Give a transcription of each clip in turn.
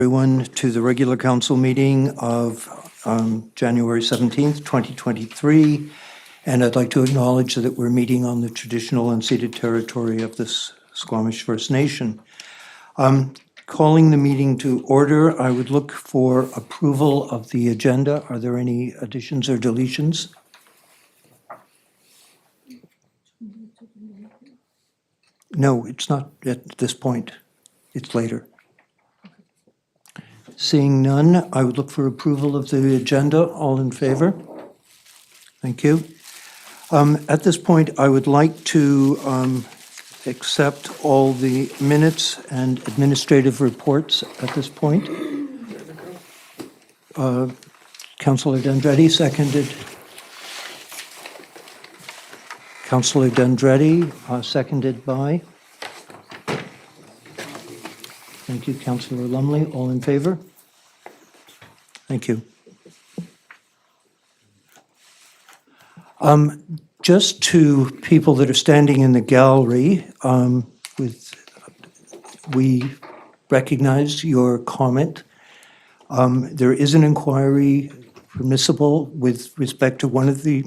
Everyone to the regular council meeting of January 17th, 2023. And I'd like to acknowledge that we're meeting on the traditional unceded territory of this Squamish First Nation. Calling the meeting to order, I would look for approval of the agenda. Are there any additions or deletions? No, it's not at this point. It's later. Seeing none, I would look for approval of the agenda. All in favor? Thank you. At this point, I would like to accept all the minutes and administrative reports at this point. Councillor Dendretti, seconded. Councillor Dendretti, seconded by. Thank you, Councillor Lumley. All in favor? Thank you. Just to people that are standing in the gallery, we recognize your comment. There is an inquiry permissible with respect to one of the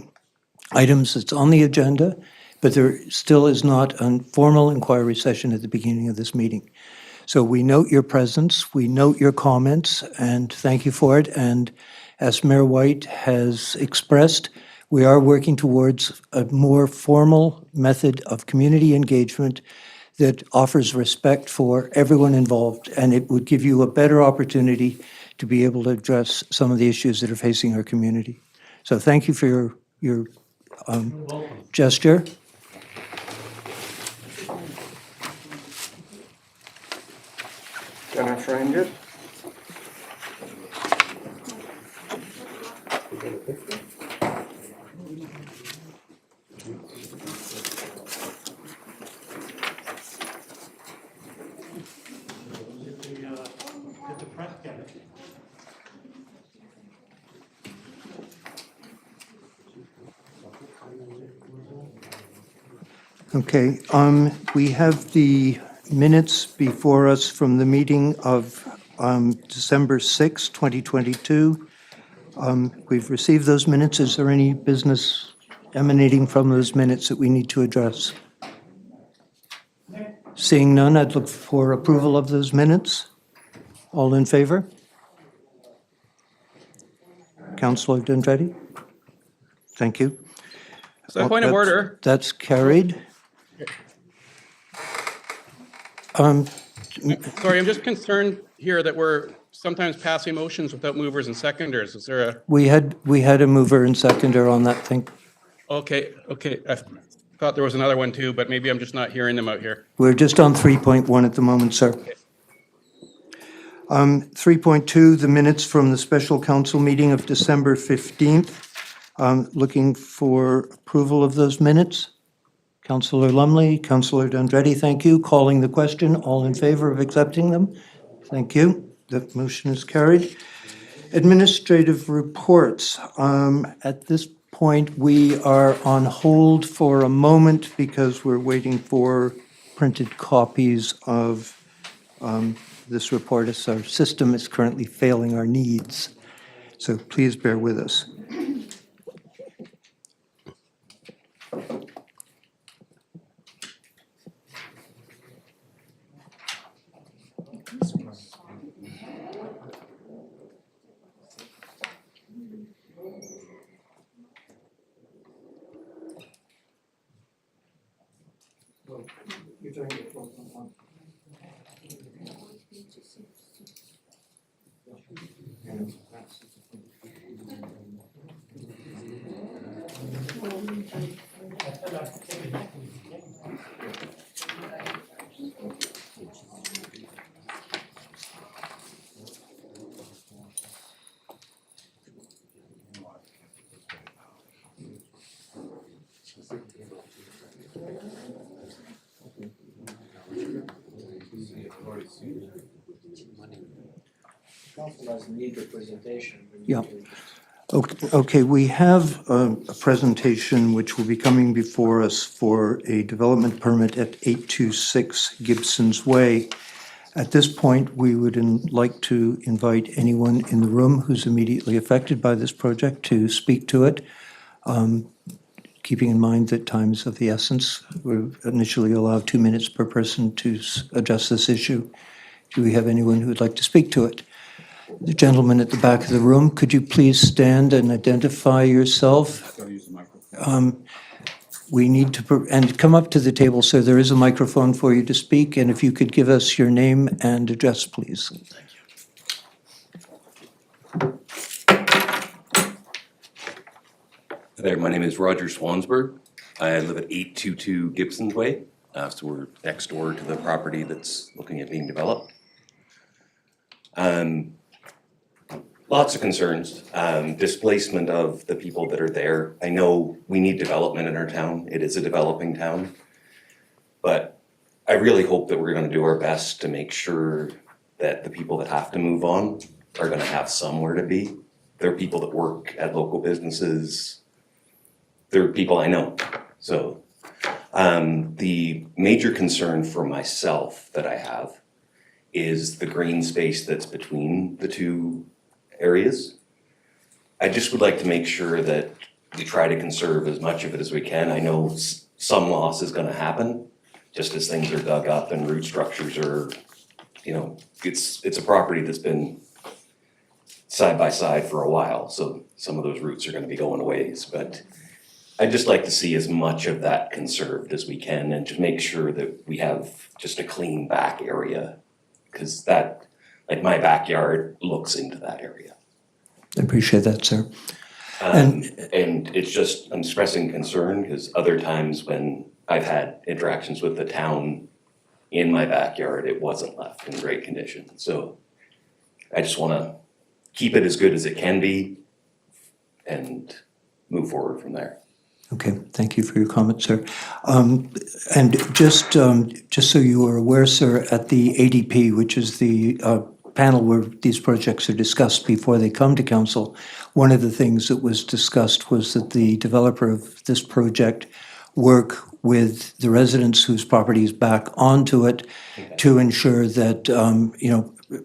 items that's on the agenda, but there still is not a formal inquiry session at the beginning of this meeting. So we note your presence, we note your comments, and thank you for it. And as Mayor White has expressed, we are working towards a more formal method of community engagement that offers respect for everyone involved, and it would give you a better opportunity to be able to address some of the issues that are facing our community. So thank you for your gesture. Can I find it? Okay, we have the minutes before us from the meeting of December 6, 2022. We've received those minutes. Is there any business emanating from those minutes that we need to address? Seeing none, I'd look for approval of those minutes. All in favor? Councillor Dendretti? Thank you. So point of order. That's carried. Sorry, I'm just concerned here that we're sometimes passing motions without movers and seconders. Is there a? We had a mover and seconder on that thing. Okay. I thought there was another one too, but maybe I'm just not hearing them out here. We're just on 3.1 at the moment, sir. 3.2, the minutes from the special council meeting of December 15th. Looking for approval of those minutes. Councillor Lumley, Councillor Dendretti, thank you. Calling the question. All in favor of accepting them? Thank you. The motion is carried. Administrative reports. At this point, we are on hold for a moment because we're waiting for printed copies of this report as our system is currently failing our needs. So please bear with us. Council doesn't need the presentation. Yeah. Okay, we have a presentation which will be coming before us for a development permit at 826 Gibsons Way. At this point, we would like to invite anyone in the room who's immediately affected by this project to speak to it. Keeping in mind that time is of the essence, we're initially allowed 2 minutes per person to address this issue. Do we have anyone who would like to speak to it? The gentleman at the back of the room, could you please stand and identify yourself? We need to, and come up to the table, sir. There is a microphone for you to speak, and if you could give us your name and address, please. There, my name is Roger Swansburg. I live at 822 Gibsons Way, so we're next door to the property that's looking at being developed. Lots of concerns, displacement of the people that are there. I know we need development in our town. It is a developing town. But I really hope that we're gonna do our best to make sure that the people that have to move on are gonna have somewhere to be. There are people that work at local businesses. They're people I know. So the major concern for myself that I have is the green space that's between the two areas. I just would like to make sure that we try to conserve as much of it as we can. I know some loss is gonna happen, just as things are dug up and root structures are, it's a property that's been side by side for a while, so some of those roots are gonna be going a ways, but I'd just like to see as much of that conserved as we can and to make sure that we have just a clean back area. Cause that, like my backyard looks into that area. I appreciate that, sir. And it's just, I'm expressing concern because other times when I've had interactions with the town in my backyard, it wasn't left in great condition. So I just wanna keep it as good as it can be and move forward from there. Okay, thank you for your comment, sir. And just so you are aware, sir, at the ADP, which is the panel where these projects are discussed before they come to council, one of the things that was discussed was that the developer of this project work with the residents whose property is back onto it to ensure that,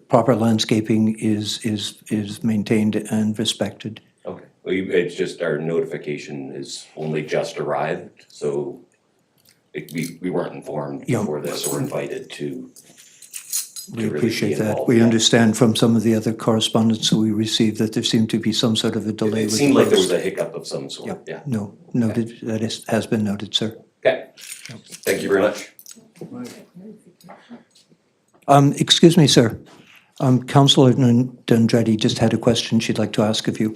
proper landscaping is maintained and respected. Okay, well, it's just our notification is only just arrived, so we weren't informed Yeah. before this or invited to We really appreciate be that. involved, We yeah. understand from some of the other correspondence that we received that there seemed to be some sort of a delay. It with seemed like there those. was a hiccup of some sort, yeah. No, noted, that has been noted, sir. Okay, thank you very much. Excuse me, sir. Councillor Dundretti just had a question she'd like to ask of you.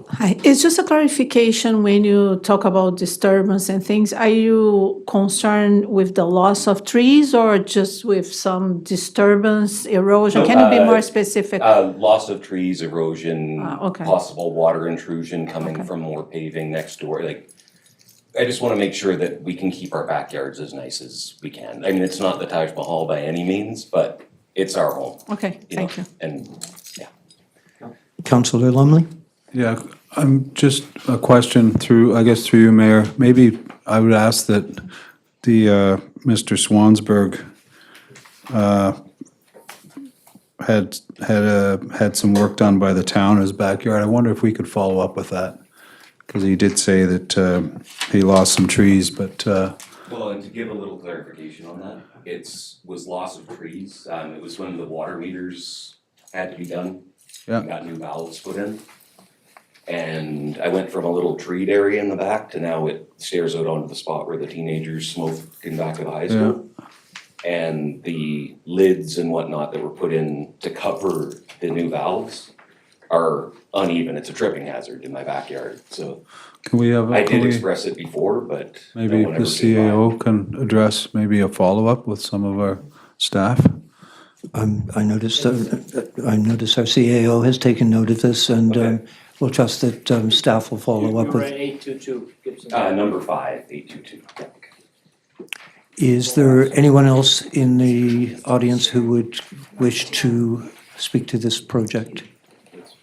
Hi, it's just a clarification when you talk about disturbance and things. Are you concerned with the loss of trees or just with some disturbance, erosion? No, Can you be more specific? Loss of trees, erosion, okay. possible water intrusion coming Okay. from more paving next door, like, I just wanna make sure that we can keep our backyards as nice as we can. I mean, it's not the Taj Mahal by any means, but it's our home. Okay, thank you. And, Councillor Lumley? Yeah, I'm just a question through you, Mayor. Maybe I would ask that the Mr. Swansburg had some work done by the town in his backyard. I wonder if we could follow up with that, because he did say that he lost some trees, but well, and to give a little clarification on that, was loss of trees. It was when the water meters had to be done. Yeah. We got new valves put in. And I went from a little treed area in the back to now it stares out onto the spot where the teenagers smoke in back of the high school. And the lids and whatnot that were put in to cover the new valves are uneven. It's a tripping hazard in my backyard, so can we have, I did express it before, but no maybe one the ever came by. CAO can address maybe a follow-up with some of our staff? I noticed our CAO has taken note of this, and Okay. we'll trust that staff will follow up You're with. at 822 Gibson. Number 5, 822. Is there anyone else in the audience who would wish to speak to this project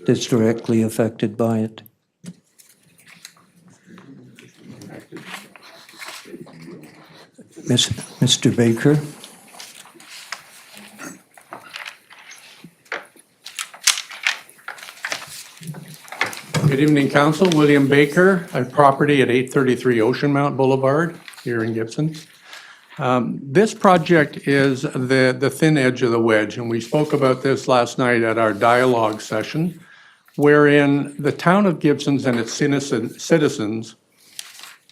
that's directly affected by it? Mr. Baker? Good evening, Council. William Baker, a property at 833 Ocean Mount Boulevard here in Gibsons. This project is the thin edge of the wedge, and we spoke about this last night at our dialogue session, wherein the town of Gibsons and its citizens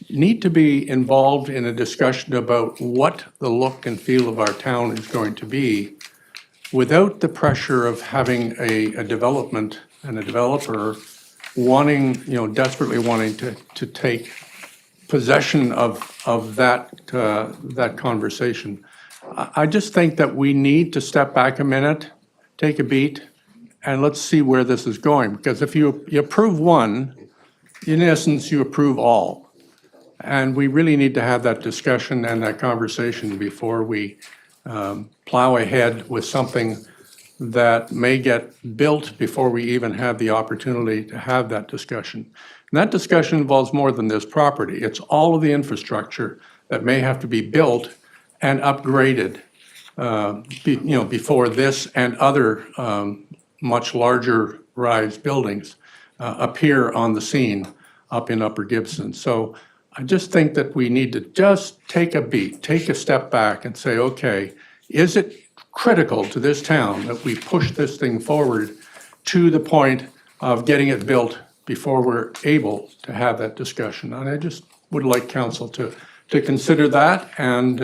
need to be involved in a discussion about what the look and feel of our town is going to be without the pressure of having a development and a developer wanting, desperately wanting to take possession of that conversation. I just think that we need to step back a minute, take a beat, and let's see where this is going. Because if you approve one, in essence, you approve all. And we really need to have that discussion and that conversation before we plow ahead with something that may get built before we even have the opportunity to have that discussion. And that discussion involves more than this property. It's all of the infrastructure that may have to be built and upgraded, before this and other much larger rise buildings appear on the scene up in Upper Gibson. So I just think that we need to just take a beat, take a step back and say, okay, is it critical to this town that we push this thing forward to the point of getting it built before we're able to have that discussion? And I just would like council to consider that, and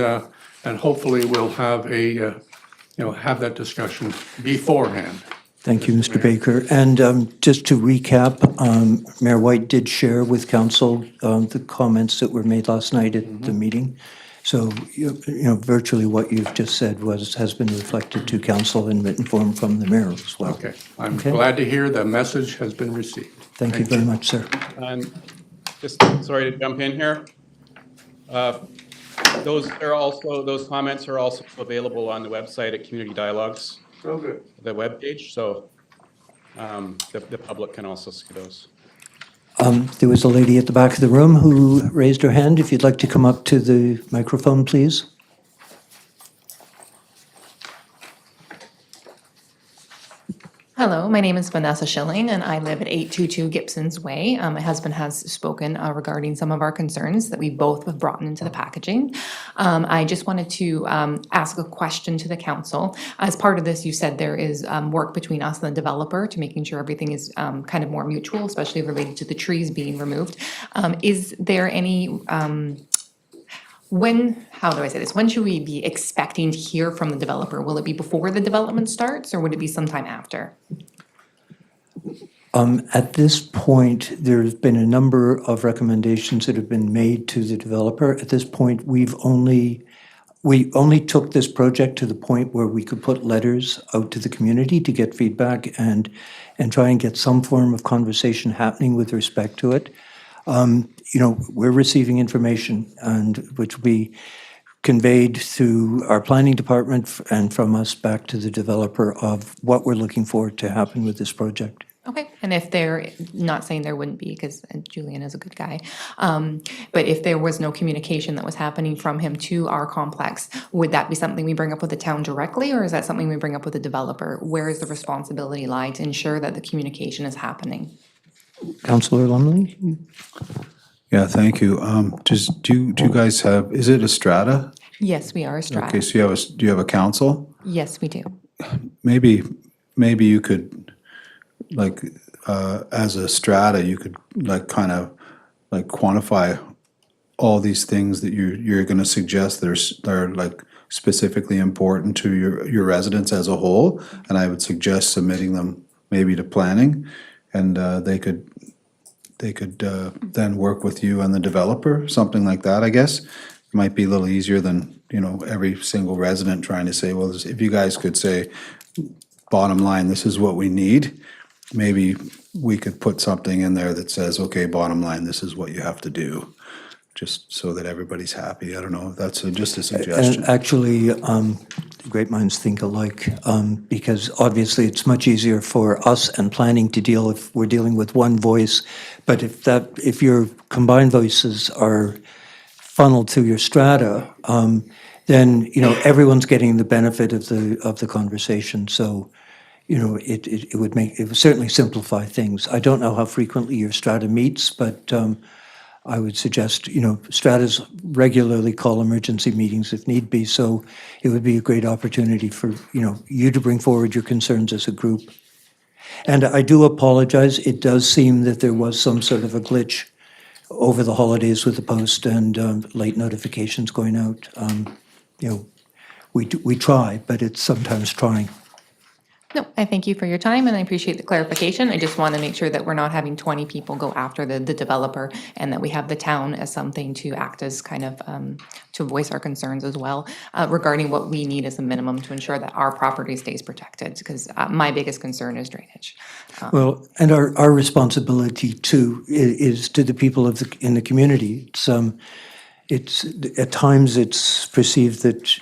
hopefully we'll have have that discussion beforehand. Thank you, Mr. Baker. And just to recap, Mayor White did share with council the comments that were made last night at the meeting. So, virtually what you've just said has been reflected to council in written form from the mayor as well. Okay, I'm glad to hear the message has been received. Thank you very much, sir. Just sorry to jump in here. Those comments are also available on the website at Community Dialogues. So good. The webpage, so the public can also see those. There was a lady at the back of the room who raised her hand. If you'd like to come up to the microphone, please. Hello, my name is Vanessa Schilling, and I live at 822 Gibsons Way. My husband has spoken regarding some of our concerns that we both have brought into the packaging. I just wanted to ask a question to the council. As part of this, you said there is work between us and the developer to making sure everything is kind of more mutual, especially related to the trees being removed. Is there any how do I say this? When should we be expecting to hear from the developer? Will it be before the development starts, or would it be sometime after? At this point, there's been a number of recommendations that have been made to the developer. At this point, we only took this project to the point where we could put letters out to the community to get feedback and try and get some form of conversation happening with respect to it. We're receiving information and which will be conveyed through our planning department and from us back to the developer of what we're looking for to happen with this project. Okay, and if they're not saying there wouldn't be, because Julian is a good guy, but if there was no communication that was happening from him to our complex, would that be something we bring up with the town directly, or is that something we bring up with the developer? Where is the responsibility lie to ensure that the communication is happening? Councillor Lumley? Yeah, thank you. Do you guys have, is it a strata? Yes, we are a strata. Okay, so do you have a council? Yes, we do. Maybe you could, as a strata, you could kind of quantify all these things that you're going to suggest that are specifically important to your residents as a whole, and I would suggest submitting them maybe to planning, and they could then work with you and the developer, something like that, I guess. It might be a little easier than, every single resident trying to say, well, if you guys could say, bottom line, this is what we need, maybe we could put something in there that says, okay, bottom line, this is what you have to do, just so that everybody's happy. I don't know, that's just a suggestion. And actually, great minds think alike, because obviously it's much easier for us and planning to deal if we're dealing with one voice. But if your combined voices are funneled through your strata, then everyone's getting the benefit of the conversation. So, it would certainly simplify things. I don't know how frequently your strata meets, but I would suggest, stratas regularly call emergency meetings if need be, so it would be a great opportunity for, you to bring forward your concerns as a group. And I do apologize, it does seem that there was some sort of a glitch over the holidays with the post and late notifications going out. We try, but it's sometimes trying. No, I thank you for your time and I appreciate the clarification. I just want to make sure that we're not having 20 people go after the developer and that we have the town as something to act as kind of, to voice our concerns as well regarding what we need as a minimum to ensure that our property stays protected, because my biggest concern is drainage. Well, and our responsibility too is to the people in the community. It's at times it's perceived that,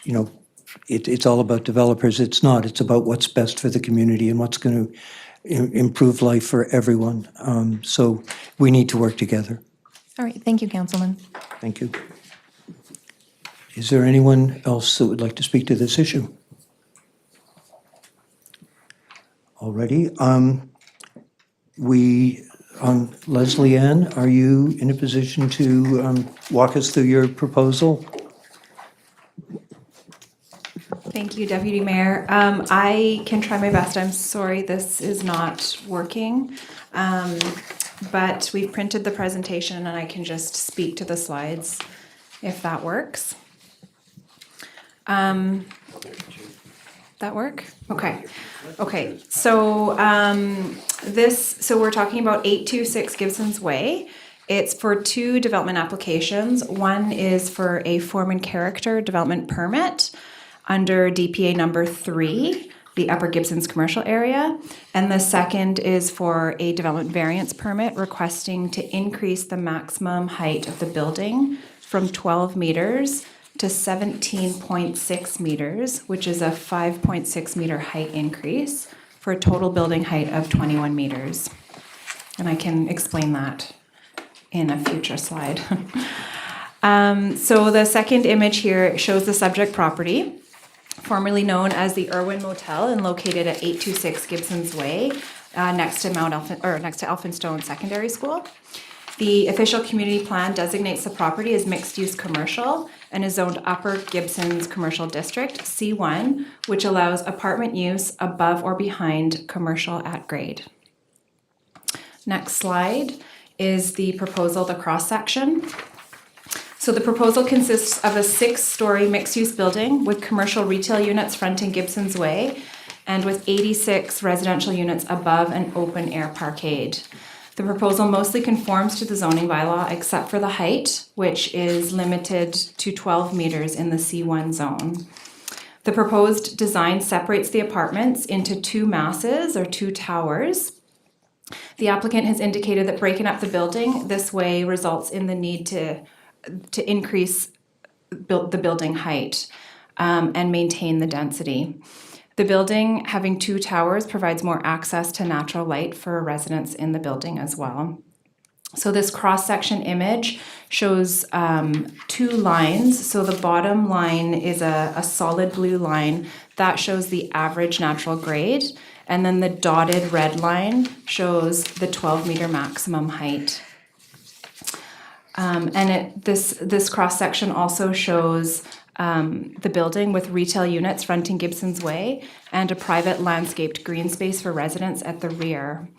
it's all about developers. It's not. It's about what's best for the community and what's going to improve life for everyone. So we need to work together. All right, thank you, Councilman. Thank you. Is there anyone else that would like to speak to this issue? Already. Leslie Ann, are you in a position to walk us through your proposal? Thank you, Deputy Mayor. I can try my best. I'm sorry this is not working. But we've printed the presentation and I can just speak to the slides if that works. That work? Okay. Okay. So so we're talking about 826 Gibsons Way. It's for two development applications. One is for a form and character development permit under DPA number 3, the Upper Gibsons commercial area. And the second is for a development variance permit requesting to increase the maximum height of the building from 12 meters to 17.6 meters, which is a 5.6 meter height increase for a total building height of 21 meters. And I can explain that in a future slide. So the second image here shows the subject property, formerly known as the Irwin Motel and located at 826 Gibsons Way, next to Elphinstone Secondary School. The official community plan designates the property as mixed-use commercial and is zoned Upper Gibsons Commercial District, C1, which allows apartment use above or behind commercial at grade. Next slide is the proposal, the cross-section. So the proposal consists of a 6-story mixed-use building with commercial retail units fronting Gibsons Way and with 86 residential units above an open-air parkade. The proposal mostly conforms to the zoning bylaw except for the height, which is limited to 12 meters in the C1 zone. The proposed design separates the apartments into 2 masses or 2 towers. The applicant has indicated that breaking up the building this way results in the need to increase the building height and maintain the density. The building, having 2 towers, provides more access to natural light for residents in the building as well. So this cross-section image shows 2 lines. So the bottom line is a solid blue line that shows the average natural grade, and then the dotted red line shows the 12-meter maximum height. This cross-section also shows the building with retail units fronting Gibsons Way and a private landscaped green space for residents at the rear.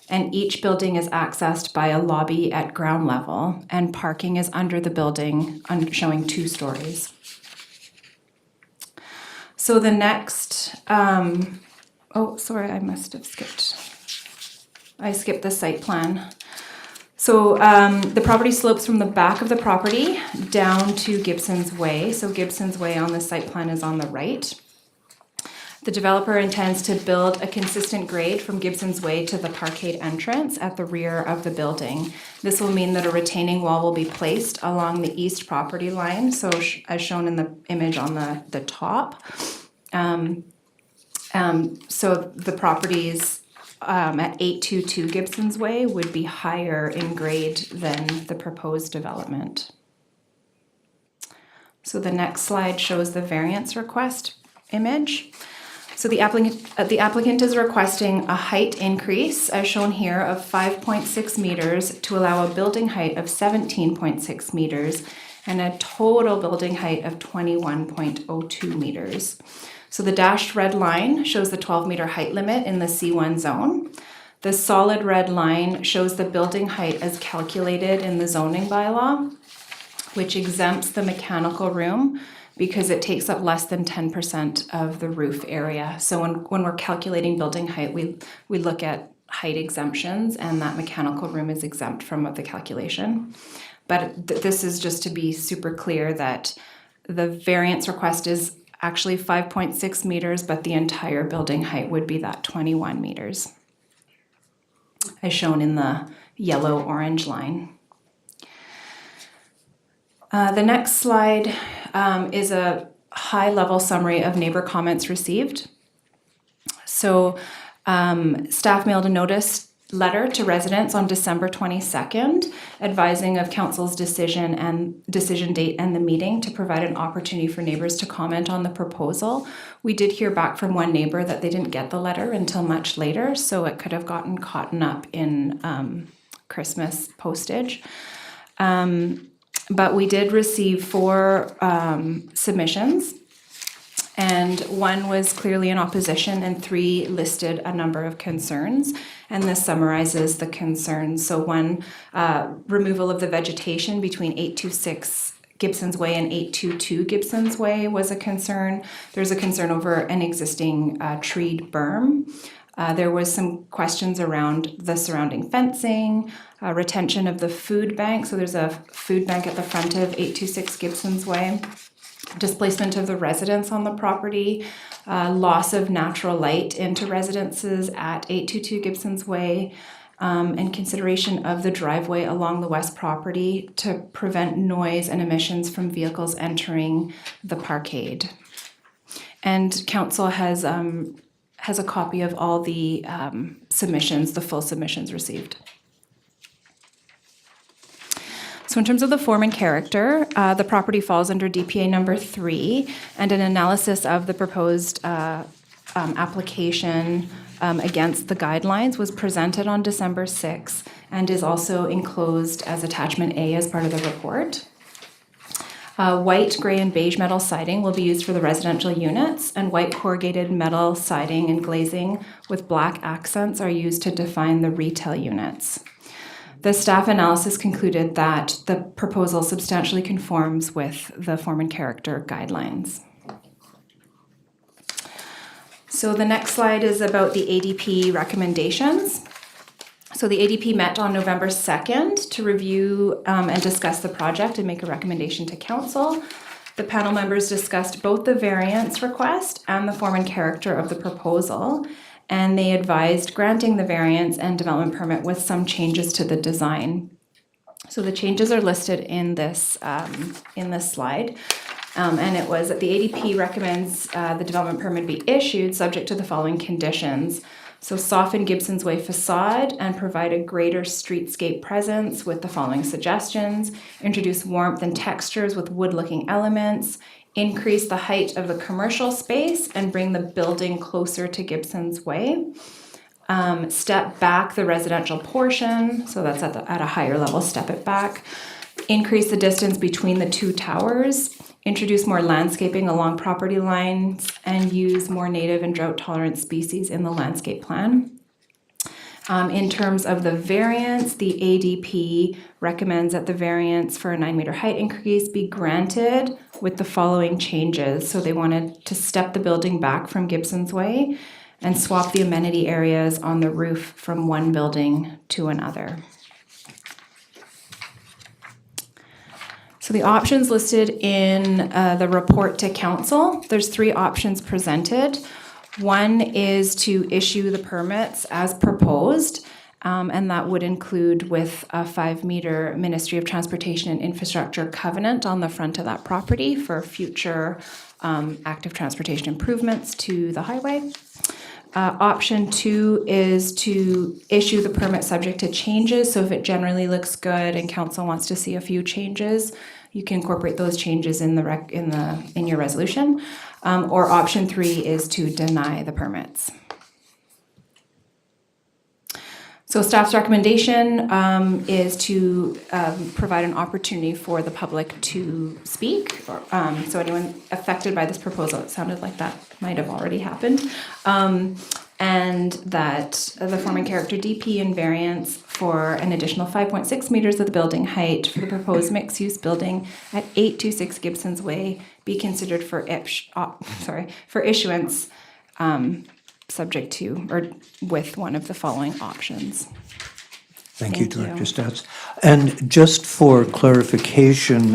And each building is accessed by a lobby at ground level, and parking is under the building, showing 2 stories. So the next, oh, sorry, I must have skipped. I skipped the site plan. So the property slopes from the back of the property down to Gibsons Way. So Gibsons Way on the site plan is on the right. The developer intends to build a consistent grade from Gibsons Way to the parkade entrance at the rear of the building. This will mean that a retaining wall will be placed along the east property line, so as shown in the image on the top. So the properties at 822 Gibsons Way would be higher in grade than the proposed development. So the next slide shows the variance request image. So the applicant is requesting a height increase, as shown here, of 5.6 meters to allow a building height of 17.6 meters and a total building height of 21.02 meters. So the dashed red line shows the 12-meter height limit in the C1 zone. The solid red line shows the building height as calculated in the zoning bylaw, which exempts the mechanical room because it takes up less than 10% of the roof area. So when we're calculating building height, we look at height exemptions, and that mechanical room is exempt from the calculation. But this is just to be super clear that the variance request is actually 5.6 meters, but the entire building height would be that 21 meters, as shown in the yellow-orange line. The next slide is a high-level summary of neighbor comments received. So staff mailed a notice letter to residents on December 22nd, advising of council's decision date and the meeting to provide an opportunity for neighbors to comment on the proposal. We did hear back from one neighbor that they didn't get the letter until much later, so it could have gotten caught up in Christmas postage. But we did receive 4 submissions, and 1 was clearly in opposition and 3 listed a number of concerns, and this summarizes the concerns. So 1, removal of the vegetation between 826 Gibsons Way and 822 Gibsons Way was a concern. There's a concern over an existing treed berm. There was some questions around the surrounding fencing, retention of the food bank. So there's a food bank at the front of 826 Gibsons Way. Displacement of the residents on the property, loss of natural light into residences at 822 Gibsons Way, and consideration of the driveway along the west property to prevent noise and emissions from vehicles entering the parkade. And council has a copy of all the submissions, the full submissions received. So in terms of the form and character, the property falls under DPA number 3, and an analysis of the proposed application against the guidelines was presented on December 6th and is also enclosed as attachment A as part of the report. White, gray, and beige metal siding will be used for the residential units, and white corrugated metal siding and glazing with black accents are used to define the retail units. The staff analysis concluded that the proposal substantially conforms with the form and character guidelines. So the next slide is about the ADP recommendations. So the ADP met on November 2nd to review and discuss the project and make a recommendation to council. The panel members discussed both the variance request and the form and character of the proposal, and they advised granting the variance and development permit with some changes to the design. So the changes are listed in this slide. And it was that the ADP recommends the development permit be issued subject to the following conditions. So soften Gibsons Way facade and provide a greater streetscape presence with the following suggestions. Introduce warmth and textures with wood-looking elements. Increase the height of the commercial space and bring the building closer to Gibsons Way. Step back the residential portion, so that's at a higher level, step it back. Increase the distance between the 2 towers. Introduce more landscaping along property lines and use more native and drought-tolerant species in the landscape plan. In terms of the variance, the ADP recommends that the variance for a 9-meter height increase be granted with the following changes. So they wanted to step the building back from Gibsons Way and swap the amenity areas on the roof from one building to another. So the options listed in the report to council, there's 3 options presented. One is to issue the permits as proposed, and that would include with a 5-meter Ministry of Transportation and Infrastructure covenant on the front of that property for future active transportation improvements to the highway. Option 2 is to issue the permit subject to changes. So if it generally looks good and council wants to see a few changes, you can incorporate those changes in your resolution. or option 3 is to deny the permits. So staff's recommendation is to provide an opportunity for the public to speak. So anyone affected by this proposal, it sounded like that might have already happened. And that the form and character DP and variance for an additional 5.6 meters of the building height for the proposed mixed-use building at 826 Gibsons Way be considered for issuance, subject to or with one of the following options. Thank you, Thank you. Director Stats. And just for clarification,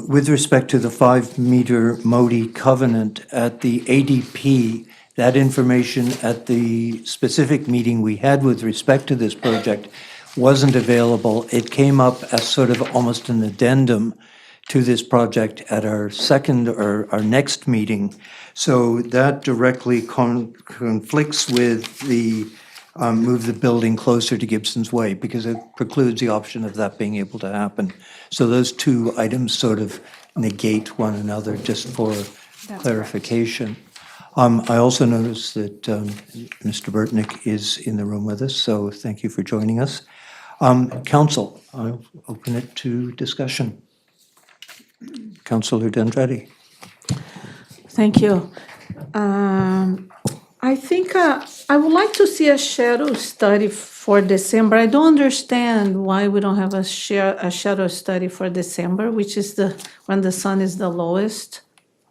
with respect to the 5-meter Modi covenant at the ADP, that information at the specific meeting we had with respect to this project wasn't available. It came up as sort of almost an addendum to this project at our second or our next meeting. So that directly conflicts with the move the building closer to Gibson's Way, because it precludes the option of that being able to happen. So those two items sort of negate one another, just for clarification. I also noticed that Mr. Burtnick is in the room with us, so thank you for joining us. Council, I'll open it to discussion. Councillor Dendretti. Thank you. I think I would like to see a shadow study for December. I don't understand why we don't have a shadow study for December, which is when the sun is the lowest.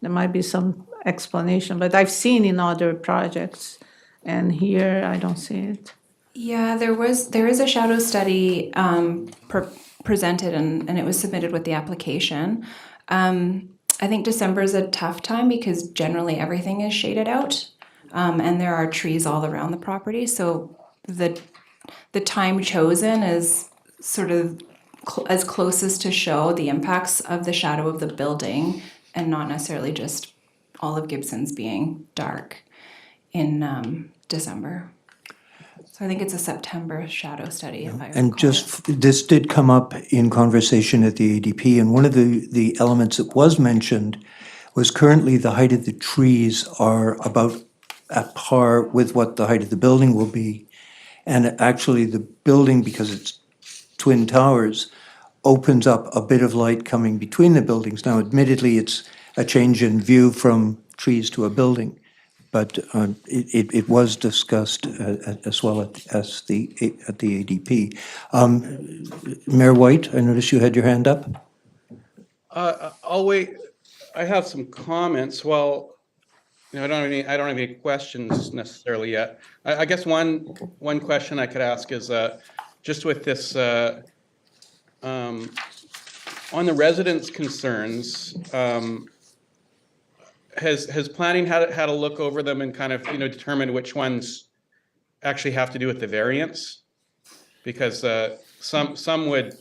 There might be some explanation, but I've seen in other projects, and here I don't see it. Yeah, there is a shadow study presented and it was submitted with the application. I think December is a tough time because generally everything is shaded out, and there are trees all around the property. So the time chosen is sort of as closest to show the impacts of the shadow of the building, and not necessarily just all of Gibson's being dark in December. So I think it's a September shadow study, if I recall. And this did come up in conversation at the ADP, and one of the elements that was mentioned was currently the height of the trees are about at par with what the height of the building will be. And actually the building, because it's twin towers, opens up a bit of light coming between the buildings. Now, admittedly, it's a change in view from trees to a building, but it was discussed as well at the ADP. Mayor White, I noticed you had your hand up. I'll wait. I have some comments. Well, I don't have any questions necessarily yet. I guess one question I could ask is just with this on the residents' concerns. Has planning had a look over them and kind of determined which ones actually have to do with the variance? Because some would,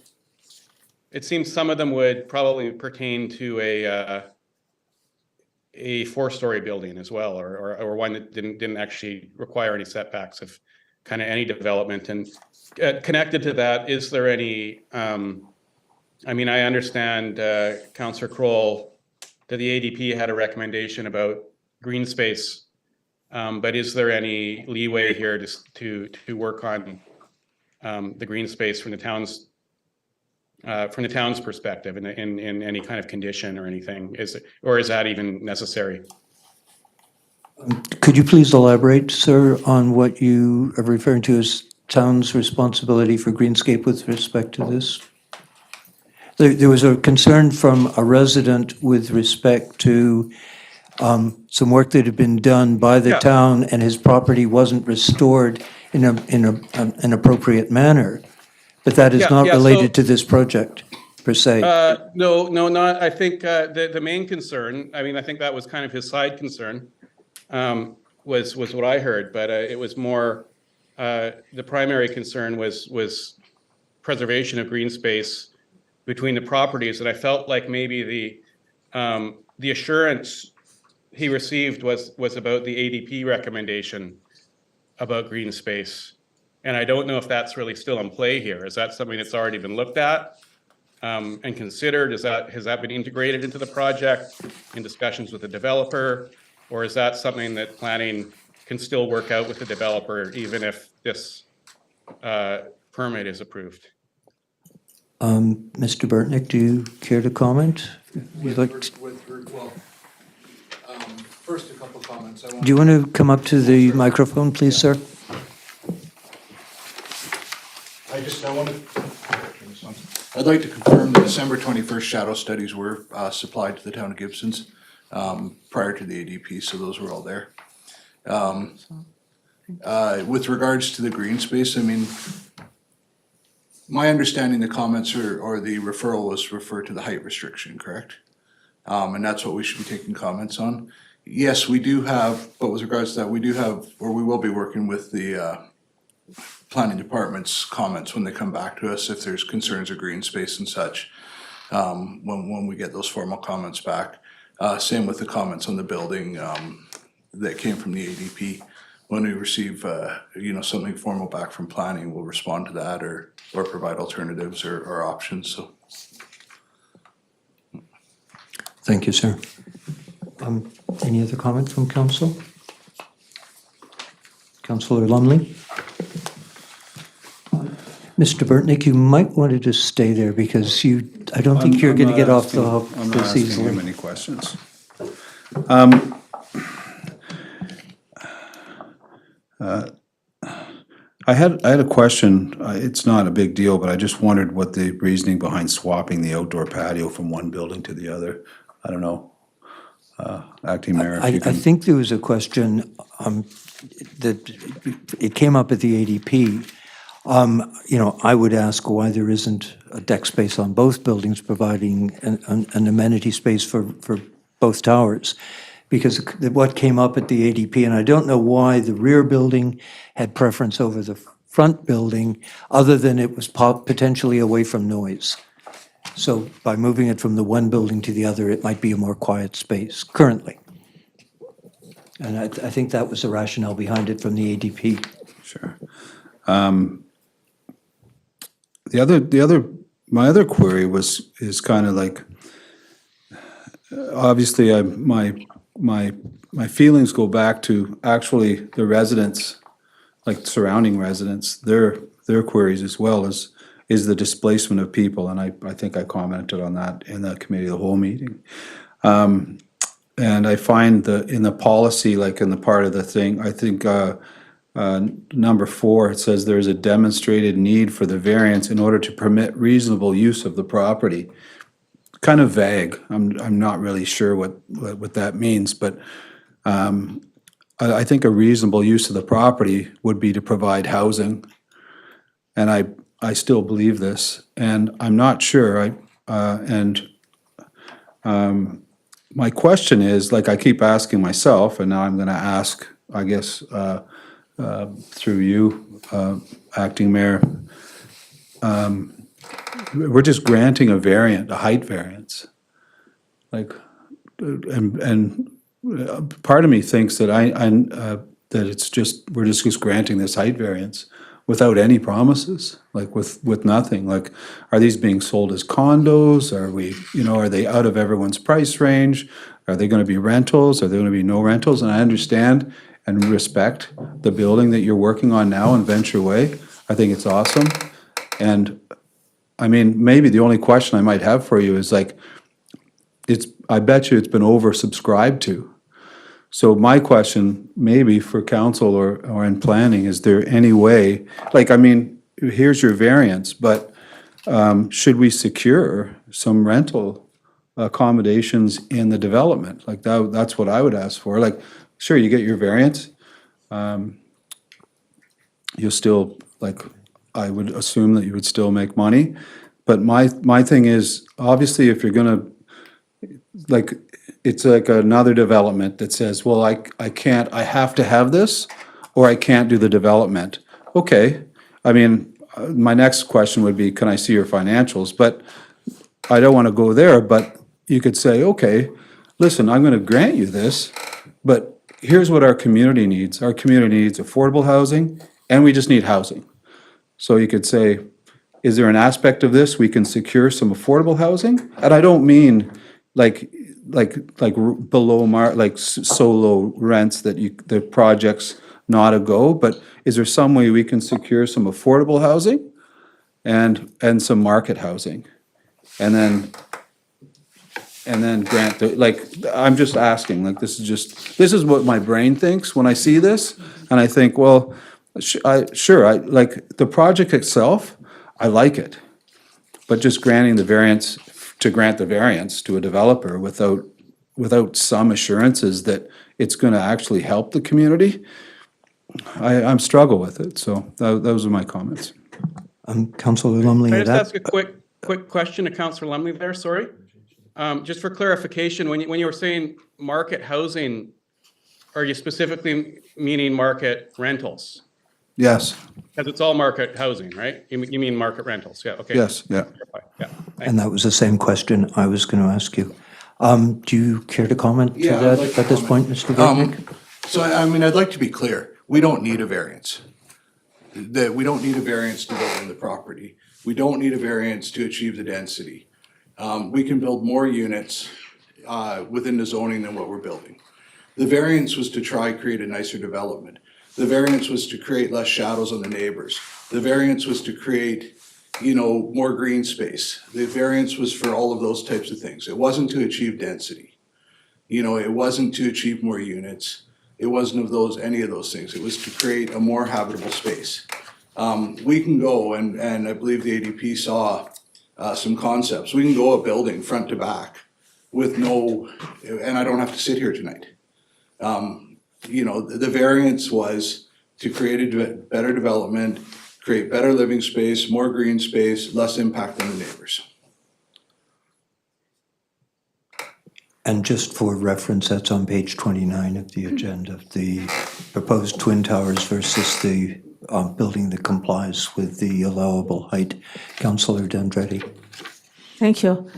it seems some of them would probably pertain to a 4-story building as well, or one that didn't actually require any setbacks of kind of any development. And connected to that, is there any? I mean, I understand Councillor Kroll that the ADP had a recommendation about green space, but is there any leeway here to work on the green space from the town's perspective in any kind of condition or anything? Is that even necessary? Could you please elaborate, sir, on what you are referring to as town's responsibility for greenscape with respect to this? There was a concern from a resident with respect to some work that had been done by the town, and his property wasn't restored in an appropriate manner. But that is not related to this project, per se. No, not. I think the main concern, I mean, I think that was kind of his side concern, was what I heard, but it was more, the primary concern was preservation of green space between the properties. And I felt like maybe the assurance he received was about the ADP recommendation about green space. And I don't know if that's really still in play here. Is that something that's already been looked at? and considered? Has that been integrated into the project in discussions with the developer? Or is that something that planning can still work out with the developer even if this permit is approved? Mr. Burtnick, do you care to comment? You'd like to- First, a couple comments. Do you want to come up to the microphone, please, sir? I'd like to confirm the December 21st shadow studies were supplied to the town of Gibsons prior to the ADP, so those were all there. With regards to the green space, I mean, my understanding, the comments or the referral was referred to the height restriction, correct? And that's what we should be taking comments on. Yes, we do have, but with regards to that, we do have, or we will be working with the planning department's comments when they come back to us, if there's concerns of green space and such, when we get those formal comments back. Same with the comments on the building that came from the ADP. When we receive, something formal back from planning, we'll respond to that or provide alternatives or options, so. Thank you, sir. Any other comments from council? Councillor Lumley? Mr. Burtnick, you might want to just stay there because I don't think you're going to get off the hook I'm not this asking him easily. any questions. I had a question. It's not a big deal, but I just wondered what the reasoning behind swapping the outdoor patio from one building to the other. I don't know. Acting Mayor, if you I can. think there was a question that it came up at the ADP. I would ask why there isn't a deck space on both buildings providing an amenity space for both towers. Because what came up at the ADP, and I don't know why the rear building had preference over the front building, other than it was potentially away from noise. So by moving it from the one building to the other, it might be a more quiet space currently. And I think that was the rationale behind it from the ADP. Sure. My other query is kind of like, obviously, my feelings go back to actually the residents, like surrounding residents, their queries as well is the displacement of people, and I think I commented on that in the committee of the whole meeting. And I find in the policy, like in the part of the thing, I think number 4, it says there is a demonstrated need for the variance in order to permit reasonable use of the property. Kind of vague. I'm not really sure what that means, but I think a reasonable use of the property would be to provide housing, and I still believe this, and I'm not sure. My question is, like I keep asking myself, and now I'm going to ask, I guess, through you, Acting Mayor. We're just granting a height variance. Like, and part of me thinks that that it's just, we're just granting this height variance without any promises, like with nothing. Like, are these being sold as condos? Are they out of everyone's price range? Are they gonna be rentals? Are there gonna be no rentals? And I understand and respect the building that you're working on now in Venture Way. I think it's awesome. And I mean, maybe the only question I might have for you is like, I bet you it's been oversubscribed to. So my question, maybe for council or in planning, is there any way, like, I mean, here's your variance, but should we secure some rental accommodations in the development? Like that's what I would ask for. Like, sure, you get your variance. You'll still, like, I would assume that you would still make money. But my thing is, obviously, if you're gonna, like, it's like another development that says, well, I have to have this, or I can't do the development. Okay, I mean, my next question would be, can I see your financials? But I don't want to go there, but you could say, okay, listen, I'm going to grant you this, but here's what our community needs. Our community needs affordable housing, and we just need housing. So you could say, is there an aspect of this we can secure some affordable housing? And I don't mean like below so low rents that the project's not a go, but is there some way we can secure some affordable housing and some market housing? And then grant I'm just asking, this is what my brain thinks when I see this, and I think, well, the project itself, I like it, but just granting the variance, to grant the variance to a developer without some assurances that it's gonna actually help the community, I'm struggle with it, so those are my comments. Councillor Lumley, Can I just that, ask a quick question to Councillor Lumley there, sorry? Just for clarification, when you were saying market housing, are you specifically meaning market rentals? Yes, Because it's all market housing, right? You mean market rentals, yeah, okay. yes, yeah. Yeah, and that was the same question I was going to ask you. Do you care to comment to Yeah, I'd that like to at this point, Mr. Gordnick? So, I mean, I'd like to be clear, we don't need a variance. We don't need a variance to build in the property. We don't need a variance to achieve the density. We can build more units within the zoning than what we're building. The variance was to try create a nicer development. The variance was to create less shadows on the neighbors. The variance was to create, more green space. The variance was for all of those types of things. It wasn't to achieve density. It wasn't to achieve more units. It wasn't any of those things. It was to create a more habitable space. We can go, and I believe the ADP saw some concepts. We can go a building front to back with and I don't have to sit here tonight. The variance was to create a better development, create better living space, more green space, less impact on the neighbors. And just for reference, that's on page 29 of the agenda, the proposed twin towers versus the building that complies with the allowable height. Councillor Dendretti. Thank you.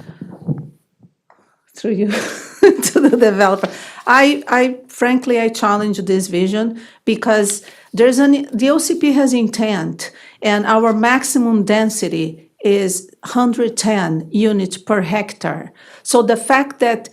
Through you to the developer. I frankly, I challenge this vision because the OCP has intent and our maximum density is 110 units per hectare. So the fact that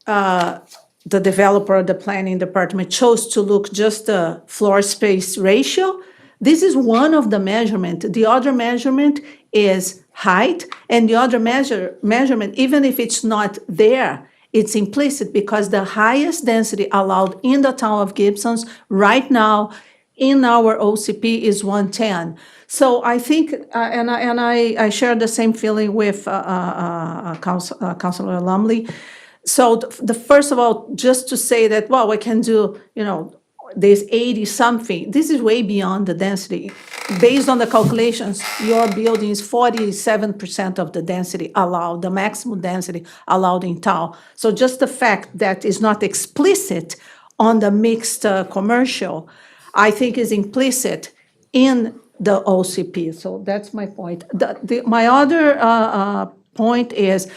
the developer or the planning department chose to look just the floor space ratio, this is one of the measurement. The other measurement is height, and the other measurement, even if it's not there, it's implicit because the highest density allowed in the town of Gibsons right now in our OCP is 110. So I think, I share the same feeling with Councillor Lumley. So the first of all, just to say that, well, we can do, there's 80 something, this is way beyond the density. Based on the calculations, your building is 47% of the density allowed, the maximum density allowed in town. So just the fact that is not explicit on the mixed commercial, I think is implicit in the OCP. So that's my point. My other point is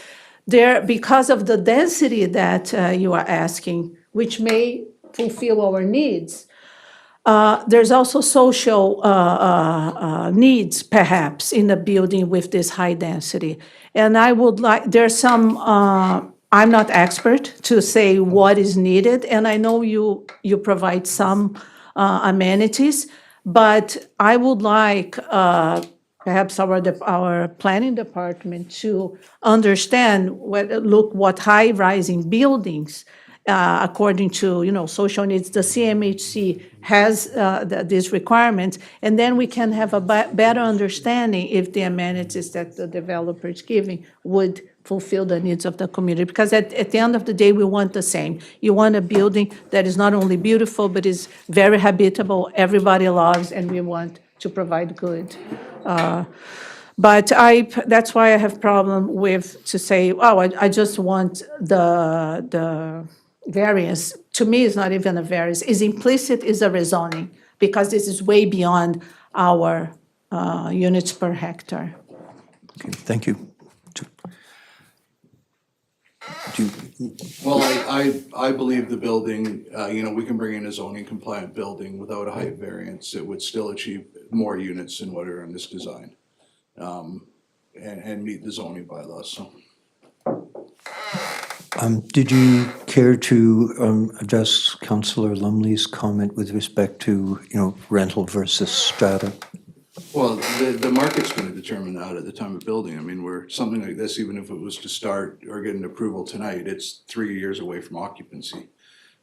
because of the density that you are asking, which may fulfill our needs, there's also social needs, perhaps, in the building with this high density. And I would there's some, I'm not expert to say what is needed, and I know you provide some amenities, but I would like perhaps our planning department to understand what high-rising buildings, according to social needs, the CMHC has these requirements, and then we can have a better understanding if the amenities that the developer is giving would fulfill the needs of the community. Because at the end of the day, we want the same. You want a building that is not only beautiful, but is very habitable, everybody loves, and we want to provide good. But that's why I have problem with to say, oh, I just want the variance. To me, it's not even a variance. Is implicit is a rezoning because this is way beyond our units per hectare. Okay, thank you. Well, I believe the building, we can bring in a zoning compliant building without a height variance. It would still achieve more units than what are in this design. and meet the zoning bylaws, so. Did you care to address Councillor Lumley's comment with respect to, rental versus strata? Well, the market's gonna determine that at the time of building. I mean, something like this, even if it was to start or get an approval tonight, it's 3 years away from occupancy.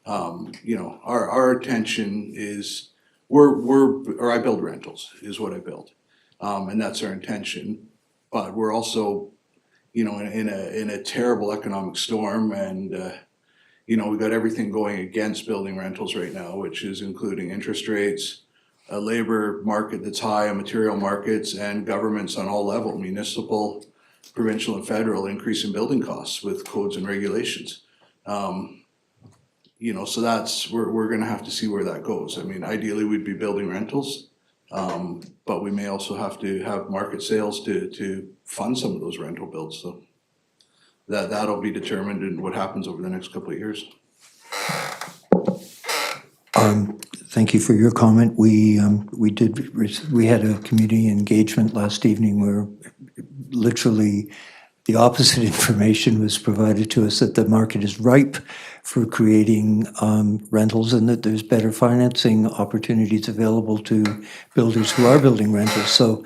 Our attention is, I build rentals, is what I build. And that's our intention, but we're also, in a terrible economic storm, and, we've got everything going against building rentals right now, which is including interest rates, a labor market that's high, on material markets, and governments on all levels, municipal, provincial and federal, increase in building costs with codes and regulations. So we're gonna have to see where that goes. I mean, ideally, we'd be building rentals, but we may also have to have market sales to fund some of those rental builds, so that'll be determined in what happens over the next couple of years. Thank you for your comment. We had a community engagement last evening where literally the opposite information was provided to us, that the market is ripe for creating rentals and that there's better financing opportunities available to builders who are building rentals. So,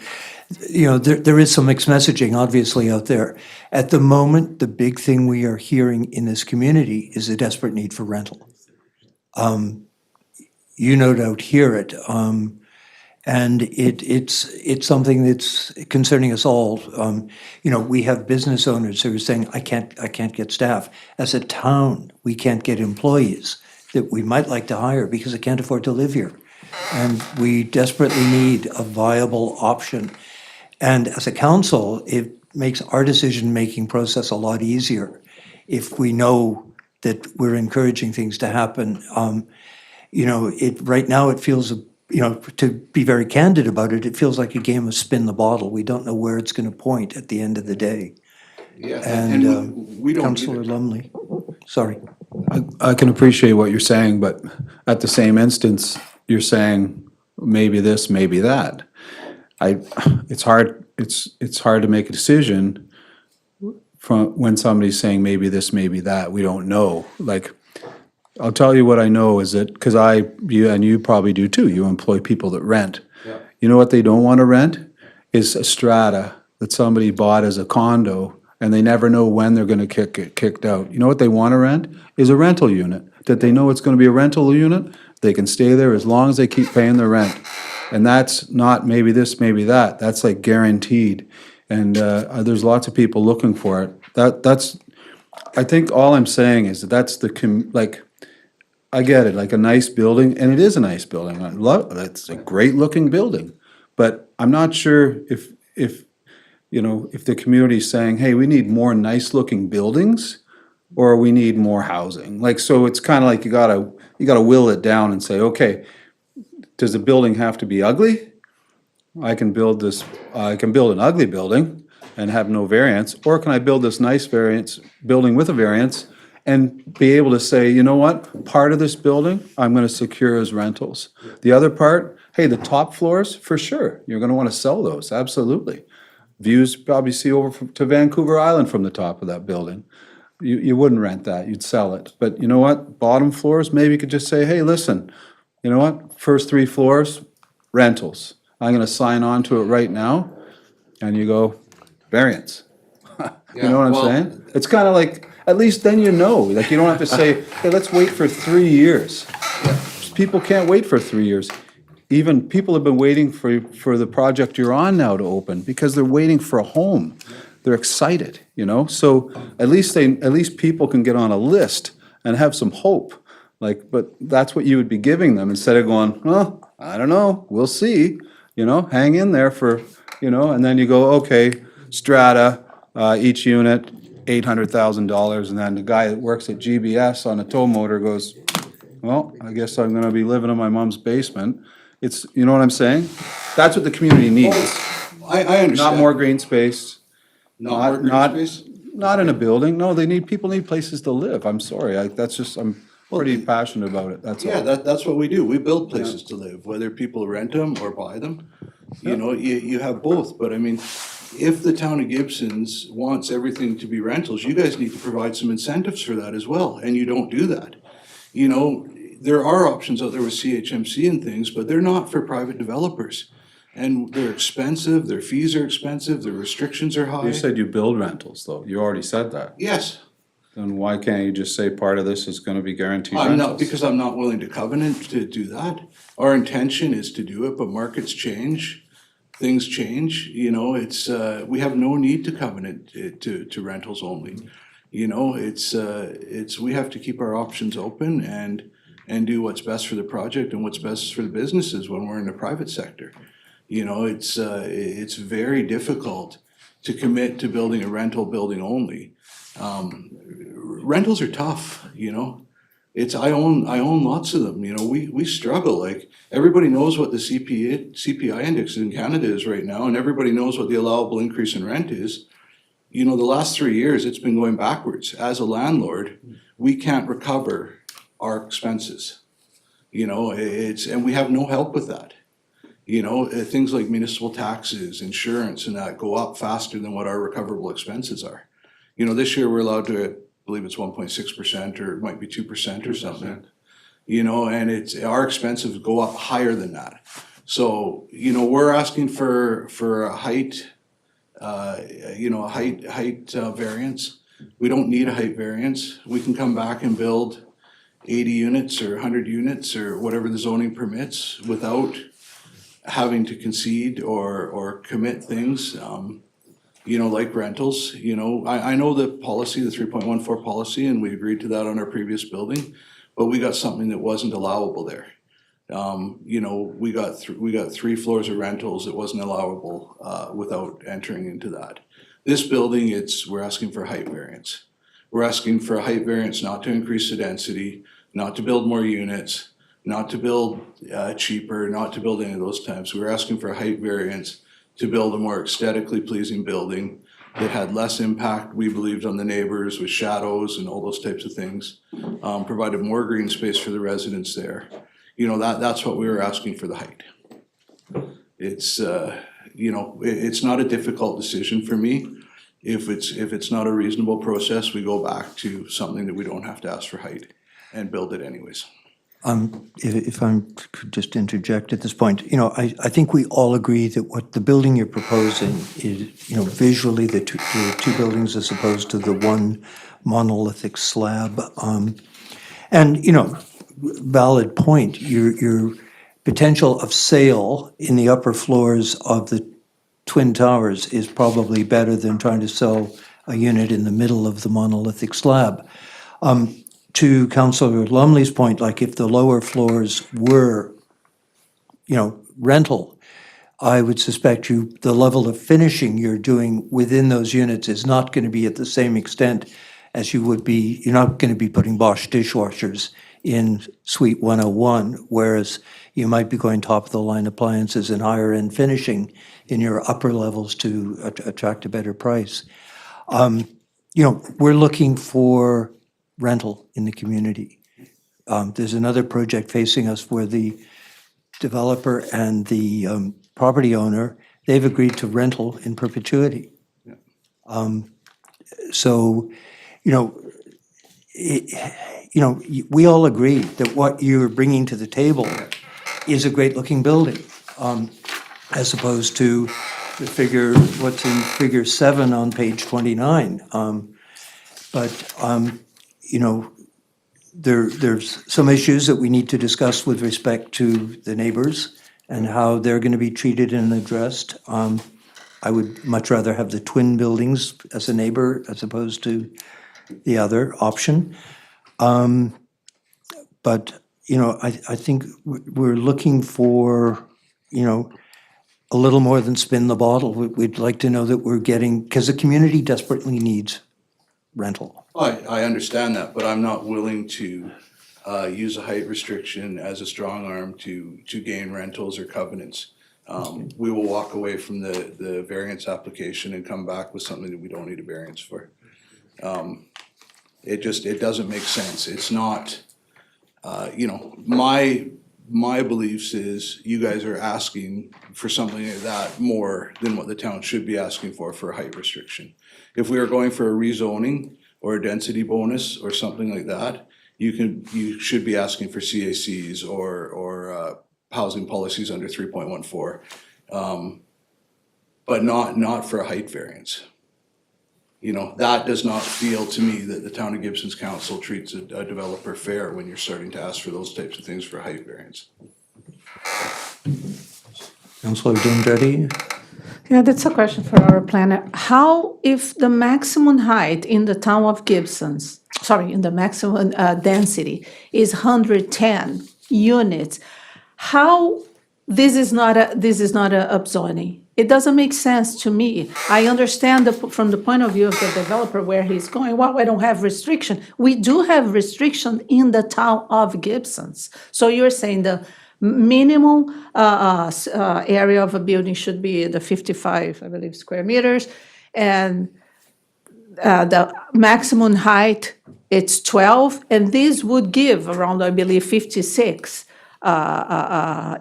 there is some mixed messaging obviously out there. At the moment, the big thing we are hearing in this community is a desperate need for rental. You no doubt hear it, and it's something that's concerning us all. We have business owners who are saying, I can't get staff. As a town, we can't get employees that we might like to hire because I can't afford to live here. And we desperately need a viable option. And as a council, it makes our decision-making process a lot easier if we know that we're encouraging things to happen. Right now it feels, to be very candid about it, it feels like a game of spin the bottle. We don't know where it's gonna point at the end of the day. Yeah, And we don't Councillor either. Lumley, sorry. I can appreciate what you're saying, but at the same instance, you're saying maybe this, maybe that. It's hard to make a decision from when somebody's saying maybe this, maybe that. We don't know. Like, I'll tell you what I know is that, because you probably do too, you employ people that rent. Yeah. You know what they don't want to rent? Is a strata that somebody bought as a condo, and they never know when they're gonna get kicked out. You know what they want to rent? Is a rental unit, that they know it's gonna be a rental unit, they can stay there as long as they keep paying their rent. And that's not maybe this, maybe that, that's like guaranteed. And there's lots of people looking for it. That's, I think all I'm saying is that's I get it, like a nice building, and it is a nice building. I love it. It's a great looking building. But I'm not sure if the community's saying, hey, we need more nice looking buildings, or we need more housing. Like, so it's kind of like you gotta will it down and say, okay, does the building have to be ugly? I can build an ugly building and have no variance, or can I build this nice building with a variance and be able to say, you know what, part of this building, I'm gonna secure as rentals. The other part, hey, the top floors, for sure, you're gonna wanna sell those, absolutely. Views probably see over to Vancouver Island from the top of that building. You wouldn't rent that, you'd sell it. But you know what, bottom floors, maybe you could just say, hey, listen, you know what, first 3 floors, rentals. I'm gonna sign on to it right now, and you go, variance. You know what I'm saying? It's kinda like, at least then you know, like you don't have to say, hey, let's wait for 3 years. People can't wait for 3 years. Even people have been waiting for the project you're on now to open, because they're waiting for a home. They're excited, so at least people can get on a list and have some hope. Like, but that's what you would be giving them, instead of going, well, I don't know, we'll see, hang in there for, and then you go, okay, strata, each unit, $800,000, and then the guy that works at GBS on a tow motor goes, well, I guess I'm gonna be living in my mom's basement. It's, you know what I'm saying? That's what the community needs. I understand. Not more green space. Not more green space? Not in a building. No, people need places to live. I'm sorry. I'm pretty passionate about it. That's all. Yeah, that's what we do. We build places to live, whether people rent them or buy them. You have both, but I mean, if the town of Gibsons wants everything to be rentals, you guys need to provide some incentives for that as well, and you don't do that. You know, there are options out there with CHMC and things, but they're not for private developers. And they're expensive, their fees are expensive, their restrictions are high. You said you build rentals, though. You already said that. Yes, Then why can't you just say part of this is gonna be guaranteed I'm rentals? not, because I'm not willing to covenant to do that. Our intention is to do it, but markets change, things change, you know, it's, we have no need to covenant it to rentals only. You know, it's, we have to keep our options open and do what's best for the project and what's best for the businesses when we're in the private sector. You know, it's very difficult to commit to building a rental building only. Rentals are tough, you know. I own lots of them, you know, we struggle, like, everybody knows what the CPI index in Canada is right now, and everybody knows what the allowable increase in rent is. You know, the last 3 years, it's been going backwards. As a landlord, we can't recover our expenses. You know, and we have no help with that. You know, things like municipal taxes, insurance, and that go up faster than what our recoverable expenses are. You know, this year we're allowed to, I believe it's 1.6%, or it might be 2% or something. You know, and our expenses go up higher than that. So, you know, we're asking for a height, you know, a height variance. We don't need a height variance. We can come back and build 80 units or 100 units or whatever the zoning permits without having to concede or commit things, you know, like rentals. You know, I know the policy, the 3.14 policy, and we agreed to that on our previous building, but we got something that wasn't allowable there. You know, we got 3 floors of rentals that wasn't allowable without entering into that. This building, we're asking for a height variance. We're asking for a height variance not to increase the density, not to build more units, not to build cheaper, not to build any of those types. We're asking for a height variance to build a more aesthetically pleasing building that had less impact, we believed, on the neighbors with shadows and all those types of things. Provided more green space for the residents there. You know, that's what we were asking for the height. It's, you know, it's not a difficult decision for me. If it's not a reasonable process, we go back to something that we don't have to ask for height and build it anyways. If I could just interject at this point, you know, I think we all agree that what the building you're proposing is, you know, visually the two buildings as opposed to the one monolithic slab. And, you know, valid point, your potential of sale in the upper floors of the Twin Towers is probably better than trying to sell a unit in the middle of the monolithic slab. To Councillor Lumley's point, like if the lower floors were, you know, rental, I would suspect the level of finishing you're doing within those units is not going to be at the same extent as you would be. You're not going to be putting Bosch dishwashers in Suite 101, whereas you might be going top of the line appliances and higher end finishing in your upper levels to attract a better price. You know, we're looking for rental in the community. There's another project facing us where the developer and the property owner, they've agreed to rental in perpetuity. So, you know, we all agree that what you're bringing to the table is a great-looking building, as opposed to the figure, what's in figure 7 on page 29. You know, there's some issues that we need to discuss with respect to the neighbors and how they're going to be treated and addressed. I would much rather have the twin buildings as a neighbor as opposed to the other option. But, you know, I think we're looking for, you know, a little more than spin the bottle. We'd like to know that we're getting, because the community desperately needs rental. I understand that, but I'm not willing to use a height restriction as a strong arm to gain rentals or covenants. We will walk away from the variance application and come back with something that we don't need a variance for. It doesn't make sense. It's not, you know, my my beliefs is you guys are asking for something like that more than what the town should be asking for a height restriction. If we are going for a rezoning or a density bonus or something like that, you should be asking for CACs or housing policies under 3.14, but not for a height variance. You know, that does not feel to me that the town of Gibson's council treats a developer fair when you're starting to ask for those types of things for height variance. Councillor Dendretti? Yeah, that's a question for our planner. How, if the maximum height in the town of Gibsons, in the maximum density is 110 units, how, this is not a upzoning? It doesn't make sense to me. I understand from the point of view of the developer where he's going, well, I don't have restriction. We do have restriction in the town of Gibsons. So you're saying the minimum area of a building should be the 55, I believe, square meters, and the maximum height, it's 12, and this would give around, I believe, 56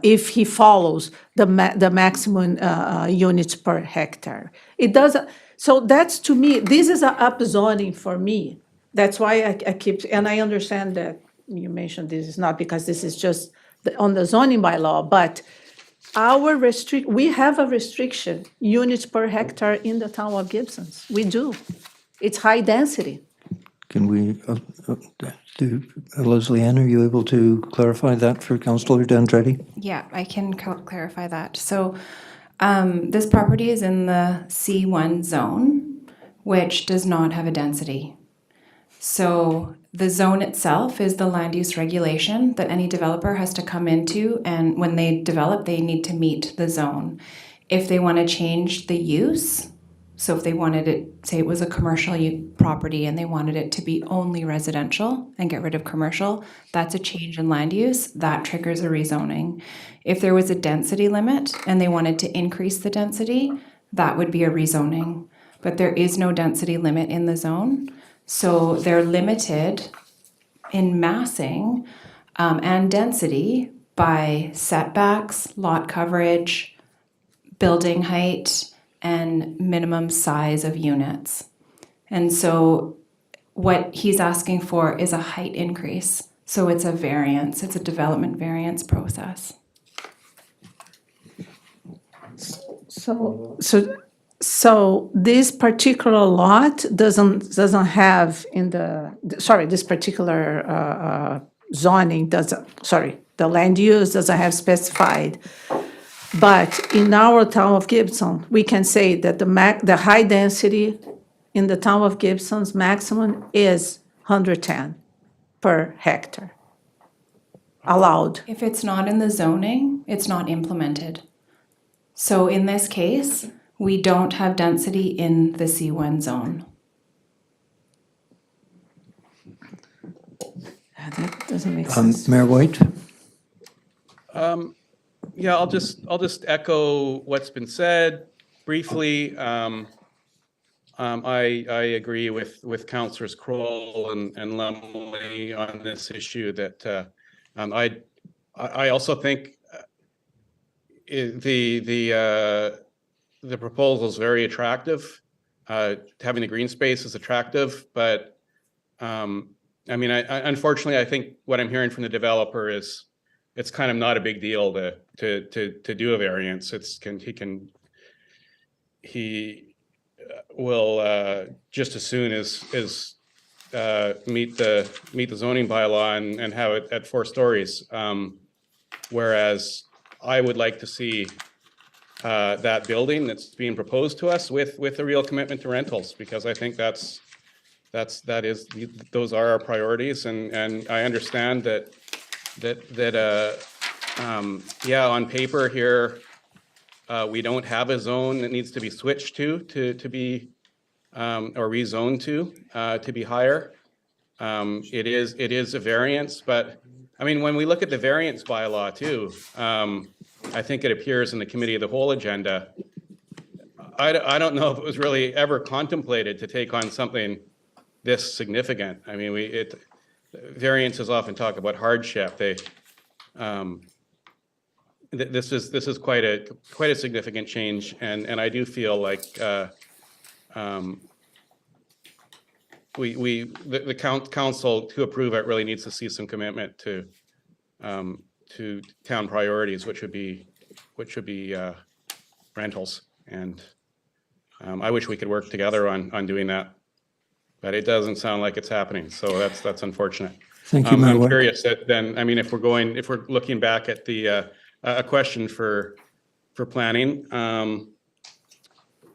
if he follows the maximum units per hectare. It doesn't, so that's, to me, this is a upzoning for me. That's why I keep, and I understand that you mentioned this is not because this is just on the zoning bylaw, but we have a restriction, units per hectare in the town of Gibsons. We do. It's high density. Can we, Leslie Ann, are you able to clarify that for Councillor Dendretti? Yeah, I can clarify that. So this property is in the C1 zone, which does not have a density. So the zone itself is the land use regulation that any developer has to come into, and when they develop, they need to meet the zone. If they want to change the use, so if they wanted it, say it was a commercial property and they wanted it to be only residential and get rid of commercial, that's a change in land use, that triggers a rezoning. If there was a density limit and they wanted to increase the density, that would be a rezoning. But there is no density limit in the zone, so they're limited in massing and density by setbacks, lot coverage, building height, and minimum size of units. And so what he's asking for is a height increase. So it's a variance, it's a development variance process. So this particular lot doesn't have this particular zoning the land use doesn't have specified. But in our town of Gibson, we can say that the high density in the town of Gibson's maximum is 110 per hectare allowed. If it's not in the zoning, it's not implemented. So in this case, we don't have density in the C1 zone. That doesn't make sense. Mayor White? Yeah, I'll just echo what's been said briefly. I agree with Councillors Kroll and Lumley on this issue that I also think the proposal is very attractive. Having the green space is attractive, but I mean, unfortunately, I think what I'm hearing from the developer is it's kind of not a big deal to do a variance. He will just as soon as meet the zoning bylaw and have it at 4 stories. Whereas I would like to see that building that's being proposed to us with a real commitment to rentals, because I think those are our priorities, and I understand that on paper here, we don't have a zone that needs to be switched to be or rezoned to be higher. It is a variance, but I mean, when we look at the variance bylaw too, I think it appears in the committee of the whole agenda. I don't know if it was really ever contemplated to take on something this significant. I mean, variances often talk about hardship. this is quite a significant change, and I do feel like the council to approve it really needs to see some commitment to town priorities, which would be rentals. And I wish we could work together on doing that, but it doesn't sound like it's happening. So that's unfortunate. Thank you, Mayor I'm White. curious that then, I mean, if we're looking back at the a question for planning,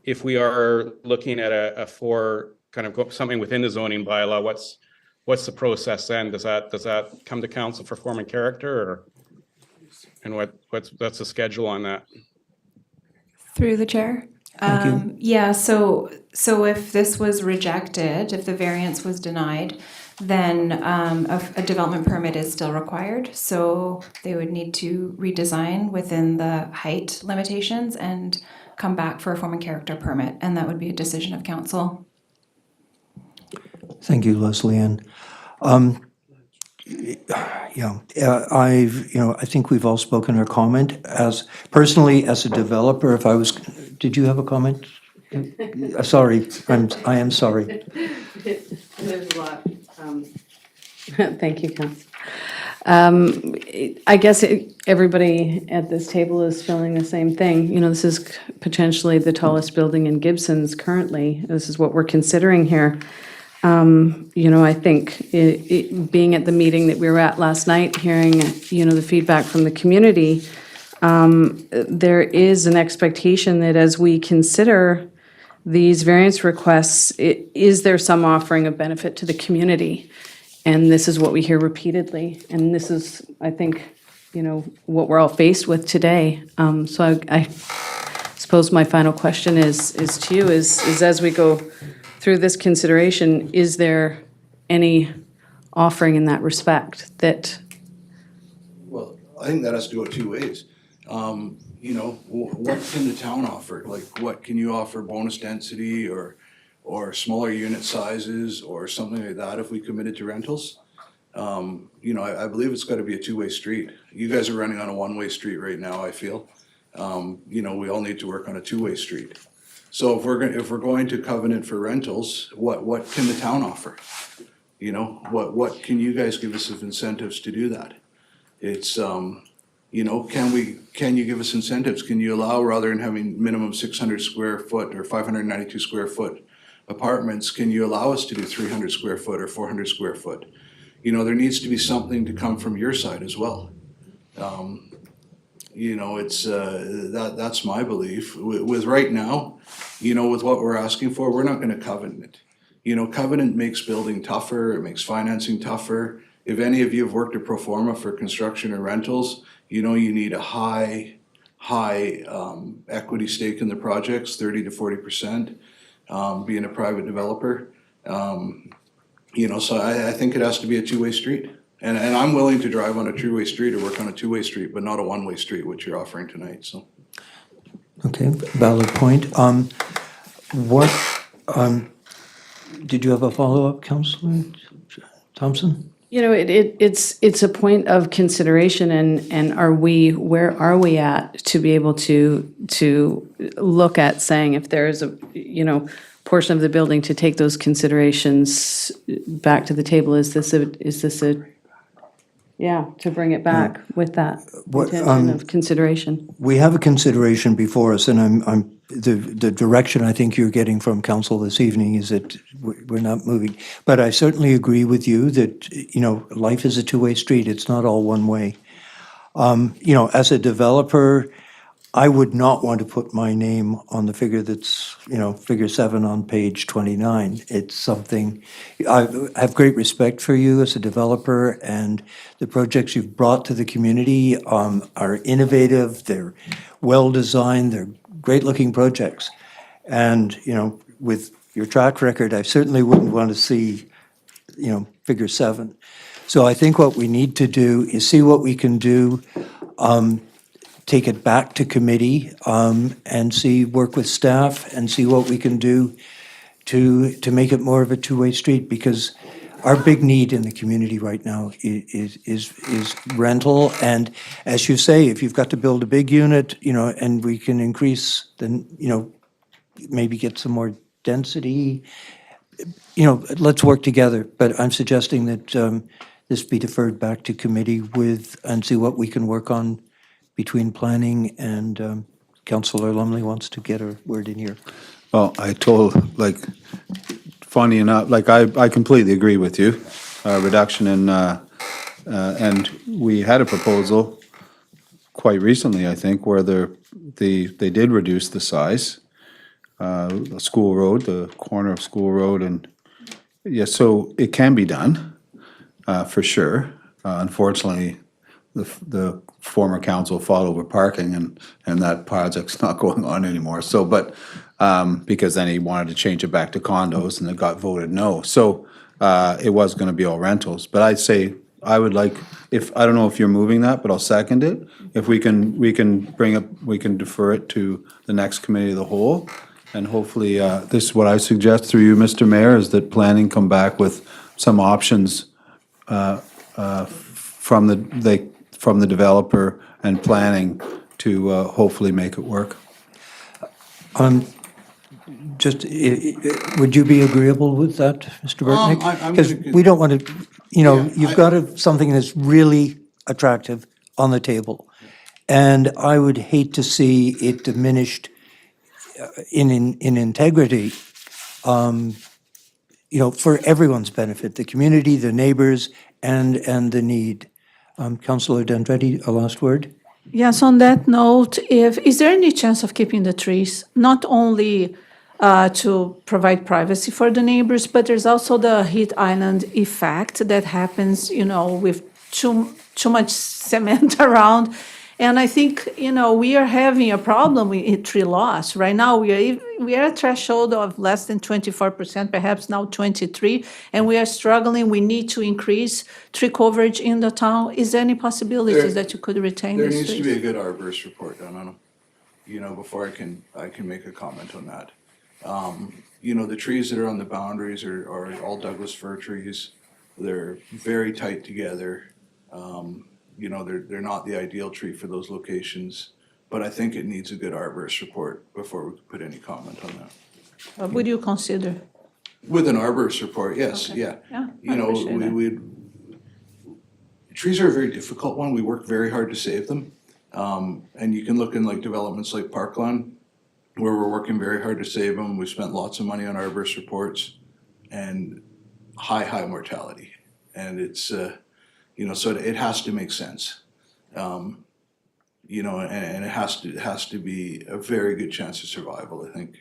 if we are looking at a for kind of something within the zoning bylaw, what's the process then? Does that come to council for form and character, or and what's the schedule on that? Through the chair. Thank you. Yeah, so if this was rejected, if the variance was denied, then a development permit is still required. So they would need to redesign within the height limitations and come back for a form and character permit, and that would be a decision of council. Thank you, Leslie Ann. I think we've all spoken our comment. Personally, as a developer, did you have a comment? Sorry, I am sorry. There's a lot. Thank you, Council. I guess everybody at this table is feeling the same thing. You know, this is potentially the tallest building in Gibsons currently. This is what we're considering here. I think being at the meeting that we were at last night, hearing, the feedback from the community, there is an expectation that as we consider these variance requests, is there some offering of benefit to the community? And this is what we hear repeatedly. And this is, I think, what we're all faced with today. So I suppose my final question is to you, is as we go through this consideration, is there any offering in that respect that? Well, I think that has to go two ways. What can the town offer? Like, what can you offer, bonus density or smaller unit sizes or something like that if we committed to rentals? I believe it's gotta be a two-way street. You guys are running on a one-way street right now, I feel. We all need to work on a two-way street. So if we're going to covenant for rentals, what can the town offer? What can you guys give us as incentives to do that? It's, can you give us incentives? Can you allow, rather than having minimum 600 square foot or 592 square foot apartments, can you allow us to do 300 square foot or 400 square foot? There needs to be something to come from your side as well. It's, that's my belief. With right now, with what we're asking for, we're not gonna covenant. Covenant makes building tougher, it makes financing tougher. If any of you have worked a pro forma for construction or rentals, you need a high equity stake in the projects, 30 to 40%, being a private developer. So I think it has to be a two-way street. And I'm willing to drive on a two-way street or work on a two-way street, but not a one-way street, which you're offering tonight, so. Okay, valid point. Did you have a follow-up, Councillor Thompson? It's a point of consideration, and where are we at to be able to look at saying if there is a, portion of the building to take those considerations back to the table, is this a to bring it back with that intention of consideration. We have a consideration before us, and the direction I think you're getting from council this evening is that we're not moving. But I certainly agree with you that, life is a two-way street. It's not all one way. As a developer, I would not want to put my name on the figure that's, figure 7 on page 29. It's something, I have great respect for you as a developer, and the projects you've brought to the community are innovative, they're well-designed, they're great-looking projects. And, with your track record, I certainly wouldn't want to see, figure 7. So I think what we need to do is see what we can do, take it back to committee, and work with staff and see what we can do to make it more of a two-way street, because our big need in the community right now is rental. And as you say, if you've got to build a big unit, and we can increase, then, maybe get some more density, let's work together. But I'm suggesting that this be deferred back to committee and see what we can work on between planning and Councillor Lumley wants to get her word in here. Well, funny enough, I completely agree with you. Reduction in, and we had a proposal quite recently, I think, where they did reduce the size. School Road, the corner of School Road, and, yeah, so it can be done, for sure. Unfortunately, the former council fought over parking, and that project's not going on anymore. So, but, because then he wanted to change it back to condos, and it got voted no. So, it was gonna be all rentals. But I'd say, I would like, I don't know if you're moving that, but I'll second it. If we can defer it to the next committee of the whole. And hopefully, this is what I suggest through you, Mr. Mayor, is that planning come back with some options from the developer and planning to hopefully make it work. Would you be agreeable with that, Mr. Burtnick? I'm Because gonna- we don't want to, Yeah, you've got something that's really attractive on the table. And I would hate to see it diminished in integrity, for everyone's benefit, the community, the neighbors, and the need. Councillor Dendretti, a last word? Yes, on that note, is there any chance of keeping the trees, not only to provide privacy for the neighbors, but there's also the heat island effect that happens, with too much cement around. And I think, we are having a problem with tree loss. Right now, we are at a threshold of less than 24%, perhaps now 23%, and we are struggling. We need to increase tree coverage in the town. Is there any possibilities that you could retain There these needs trees? to be a good arborist report done on them, before I can make a comment on that. The trees that are on the boundaries are all Douglas fir trees. They're very tight together. They're not the ideal tree for those locations, but I think it needs a good arborist report before we put any comment on that. What would you consider? With an arborist report, yes, yeah. Yeah, I appreciate that. Trees are a very difficult one. We work very hard to save them. And you can look in developments like Parkland, where we're working very hard to save them. We spent lots of money on arborist reports and high mortality. And it's, so it has to make sense. And it has to be a very good chance of survival, I think,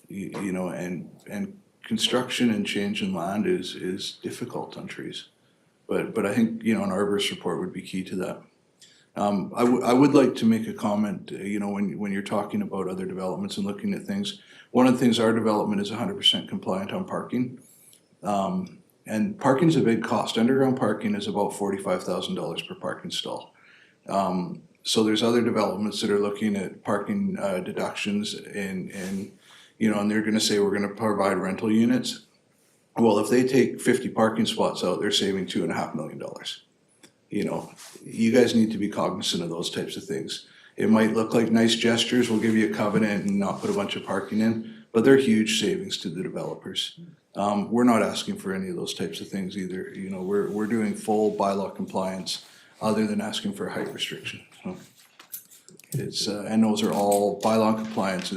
and construction and change in land is difficult on trees. But I think, an arborist report would be key to that. I would like to make a comment, when you're talking about other developments and looking at things. One of the things, our development is 100% compliant on parking. And parking's a big cost. Underground parking is about $45,000 per parking stall. So there's other developments that are looking at parking deductions and they're gonna say, we're gonna provide rental units. Well, if they take 50 parking spots out, they're saving $2.5 million. You guys need to be cognizant of those types of things. It might look like nice gestures, we'll give you a covenant and not put a bunch of parking in, but they're huge savings to the developers. We're not asking for any of those types of things either. We're doing full bylaw compliance other than asking for a height restriction. So it's, and those are all, bylaw compliance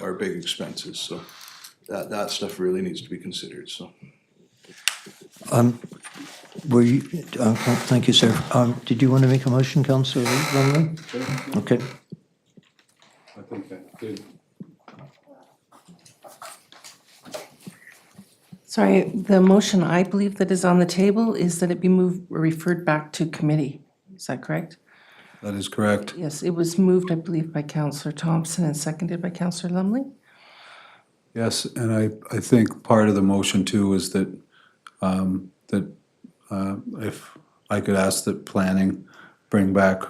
are big expenses, so that stuff really needs to be considered, so. Thank you, sir. Did you want to make a motion, Councillor Lumley? Okay. I think that's good. Sorry, the motion I believe that is on the table is that it be referred back to committee. Is that correct? That is correct. Yes, it was moved, I believe, by Councillor Thompson and seconded by Councillor Lumley. Yes, and I think part of the motion too is that, if I could ask that planning bring back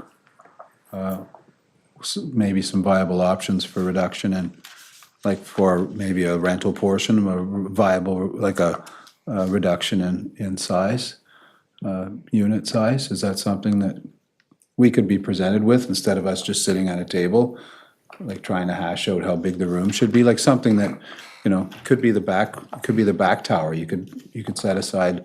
maybe some viable options for reduction and for maybe a rental portion, a viable, like a reduction in size, unit size? Is that something that we could be presented with instead of us just sitting at a table, like trying to hash out how big the room should be? Like something that, you know, could be the back tower. You could set aside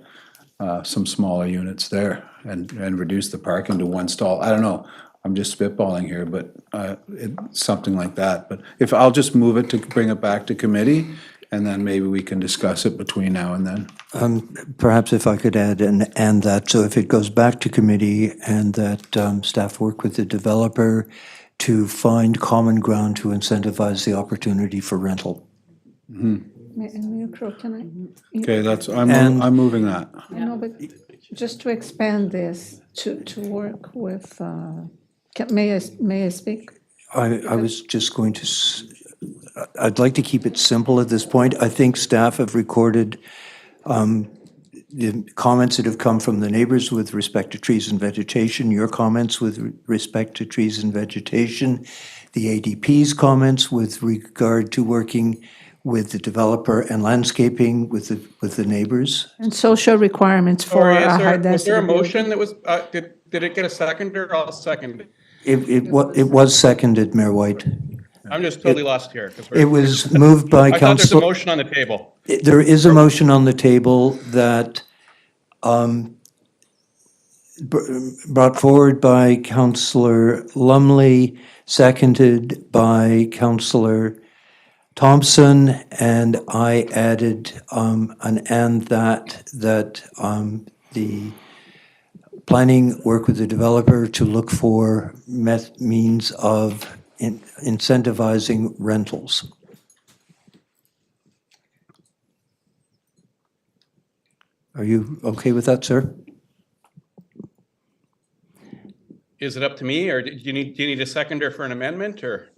some smaller units there and reduce the parking to one stall. I don't know. I'm just spitballing here, but something like that. But if I'll just move it to bring it back to committee, and then maybe we can discuss it between now and then. Perhaps if I could add and that, so if it goes back to committee and that staff work with the developer to find common ground to incentivize the opportunity for rental. Mayor Crowe, can I? Okay, And- I'm moving that. No, but just to expand this, to work with, may I speak? I was just going to, I'd like to keep it simple at this point. I think staff have recorded the comments that have come from the neighbors with respect to trees and vegetation, your comments with respect to trees and vegetation, the ADP's comments with regard to working with the developer and landscaping with the neighbors. And social requirements for Sorry, a high was there density a building. motion that was, did it get a seconder? I'll second it. It was seconded, Mayor White. I'm just totally lost here. 'Cause It was moved by I thought there's a Council. motion on the table. There is a motion on the table that brought forward by Councillor Lumley, seconded by Councillor Thompson, and I added an and that the planning work with the developer to look for means of incentivizing rentals. Are you okay with that, sir? Is it up to me, or do you need a seconder for an amendment, or?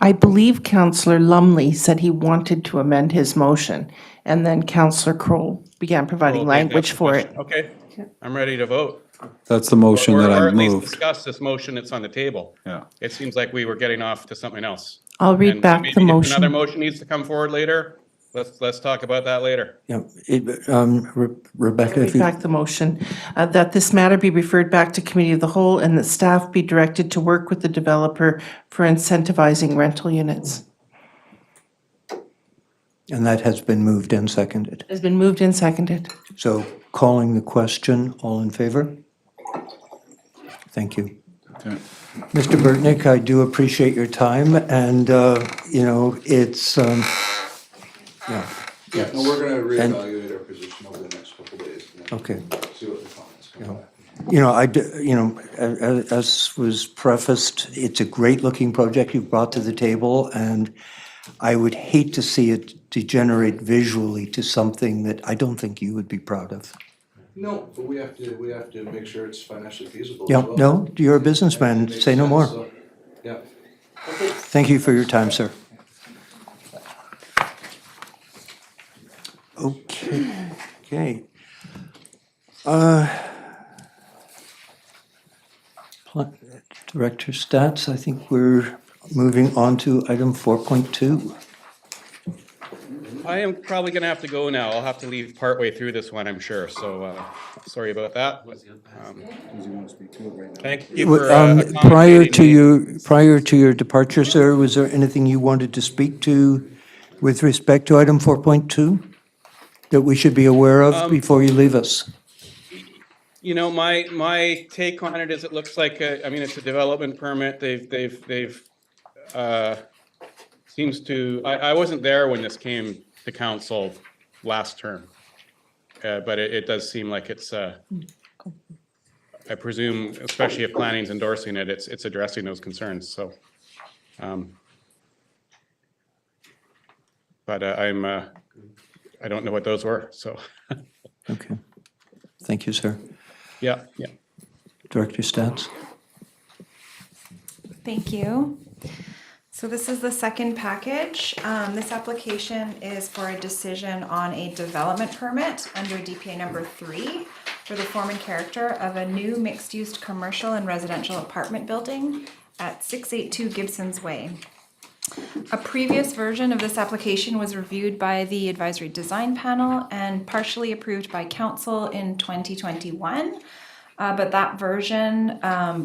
I believe Councillor Lumley said he wanted to amend his motion, and then Councillor Crowe began providing Okay, language that's the for it. question. Okay, I'm ready to vote. That's the motion that Or I at least moved. discuss this motion that's on the table. Yeah. It seems like we were getting off to something else. I'll read And back maybe the if motion. another motion needs to come forward later, let's talk about that later. Yeah. Rebecca, if Read you, back the motion, that this matter be referred back to committee of the whole and that staff be directed to work with the developer for incentivizing rental units. and that has been moved and seconded. Has been moved and seconded. So calling the question, all in favor? Thank you. Okay. Mr. Burtnick, I do appreciate your time, and, it's, yeah, Yeah, no, we're gonna And- reevaluate our position over the next couple of days. and then okay. See what the comments come back. As was prefaced, it's a great-looking project you've brought to the table, and I would hate to see it degenerate visually to something that I don't think you would be proud of. No, but we have to make sure it's financially feasible as Yeah, well. no, you're a businessman, It makes say no sense, more. so, Yeah. Thank you for your time, sir. Okay. Director Stats, I think we're moving on to item 4.2. I am probably gonna have to go now. I'll have to leave partway through this one, I'm sure, so, sorry about that. Thank you for Prior to your departure, sir, was there anything you wanted to speak to with respect to item 4.2 that we should be aware of before you leave us? You know, my take on it is it looks like, it's a development permit. They've seems to, I wasn't there when this came to council last term. But it does seem like it's, I presume, especially if planning's endorsing it, it's addressing those concerns, so. But I don't know what those were, so, Okay. Thank you, sir. yeah. Director Stats? Thank you. So this is the second package. This application is for a decision on a development permit under DPA number 3 for the form and character of a new mixed-use commercial and residential apartment building at 682 Gibsons Way. A previous version of this application was reviewed by the advisory design panel and partially approved by council in 2021. But that version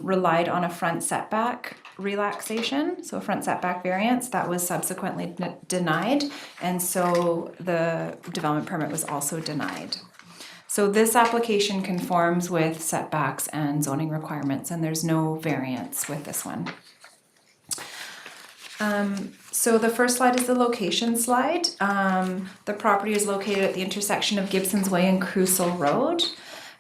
relied on a front setback relaxation, so a front setback variance that was subsequently denied. And so the development permit was also denied. So this application conforms with setbacks and zoning requirements, and there's no variance with this one. So the first slide is the location slide. The property is located at the intersection of Gibsons Way and Crucial Road.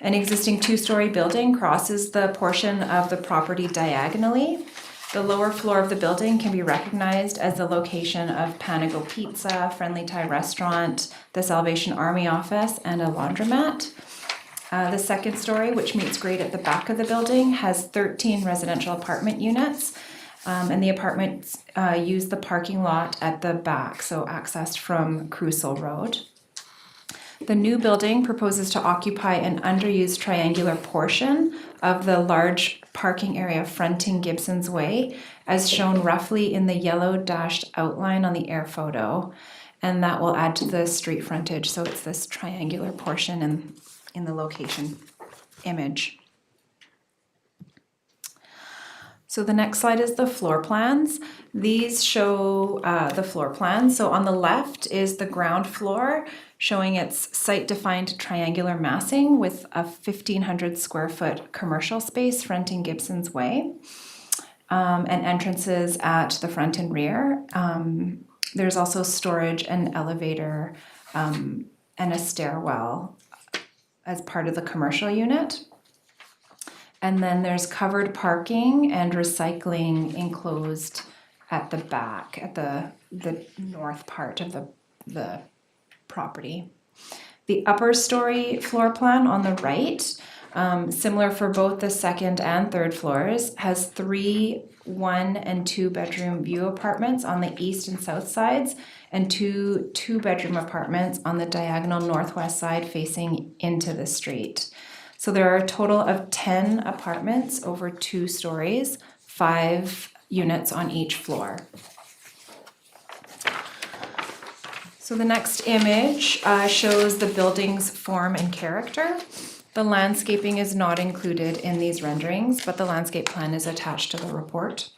An existing two-story building crosses the portion of the property diagonally. The lower floor of the building can be recognized as the location of Panago Pizza, Friendly Thai Restaurant, the Salvation Army office, and a laundromat. The second story, which meets grade at the back of the building, has 13 residential apartment units. And the apartments use the parking lot at the back, so accessed from Crucial Road. The new building proposes to occupy an underused triangular portion of the large parking area fronting Gibsons Way, as shown roughly in the yellow dashed outline on the air photo. And that will add to the street frontage, so it's this triangular portion in the location image. So the next slide is the floor plans. These show the floor plans. So on the left is the ground floor, showing its site-defined triangular massing with a 1,500 square foot commercial space fronting Gibsons Way, and entrances at the front and rear. There's also storage, an elevator, and a stairwell as part of the commercial unit. And then there's covered parking and recycling enclosed at the back, at the north part of the property. The upper story floor plan on the right, similar for both the second and third floors, has 3 1- and 2-bedroom view apartments on the east and south sides, and 2 2-bedroom apartments on the diagonal northwest side facing into the street. So there are a total of 10 apartments over 2 stories, 5 units on each floor. So the next image shows the building's form and character. The landscaping is not included in these renderings, but the landscape plan is attached to the report.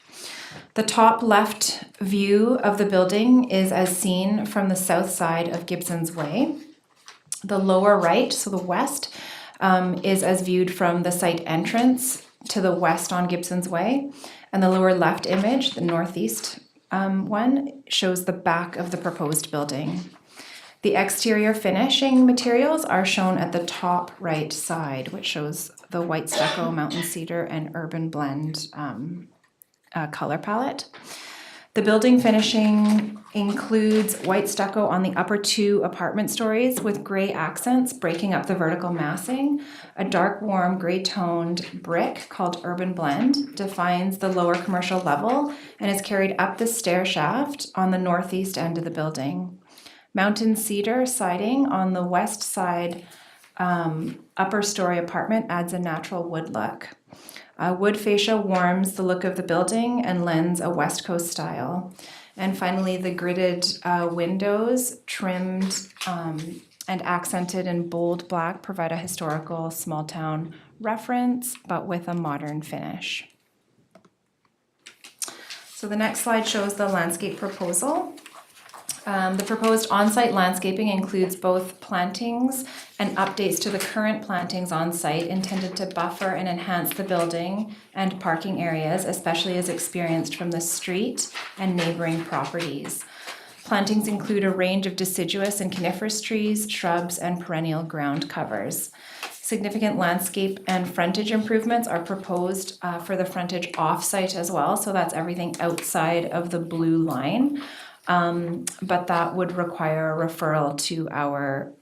The top left view of the building is as seen from the south side of Gibsons Way. The lower right, so the west, is as viewed from the site entrance to the west on Gibsons Way. And the lower left image, the northeast one, shows the back of the proposed building. The exterior finishing materials are shown at the top right side, which shows the white stucco, mountain cedar, and urban blend color palette. The building finishing includes white stucco on the upper 2 apartment stories with gray accents breaking up the vertical massing. A dark warm gray toned brick called Urban Blend defines the lower commercial level and is carried up the stair shaft on the northeast end of the building. Mountain cedar siding on the west side upper story apartment adds a natural wood look. Wood fascia warms the look of the building and lends a West Coast style. And finally, the gridded windows, trimmed and accented in bold black, provide a historical small town reference, but with a modern finish. So the next slide shows the landscape proposal. The proposed on-site landscaping includes both plantings and updates to the current plantings on site intended to buffer and enhance the building and parking areas, especially as experienced from the street and neighboring properties. Plantings include a range of deciduous and coniferous trees, shrubs, and perennial ground covers. Significant landscape and frontage improvements are proposed for the frontage off-site as well, so that's everything outside of the blue line. But that would require a referral to our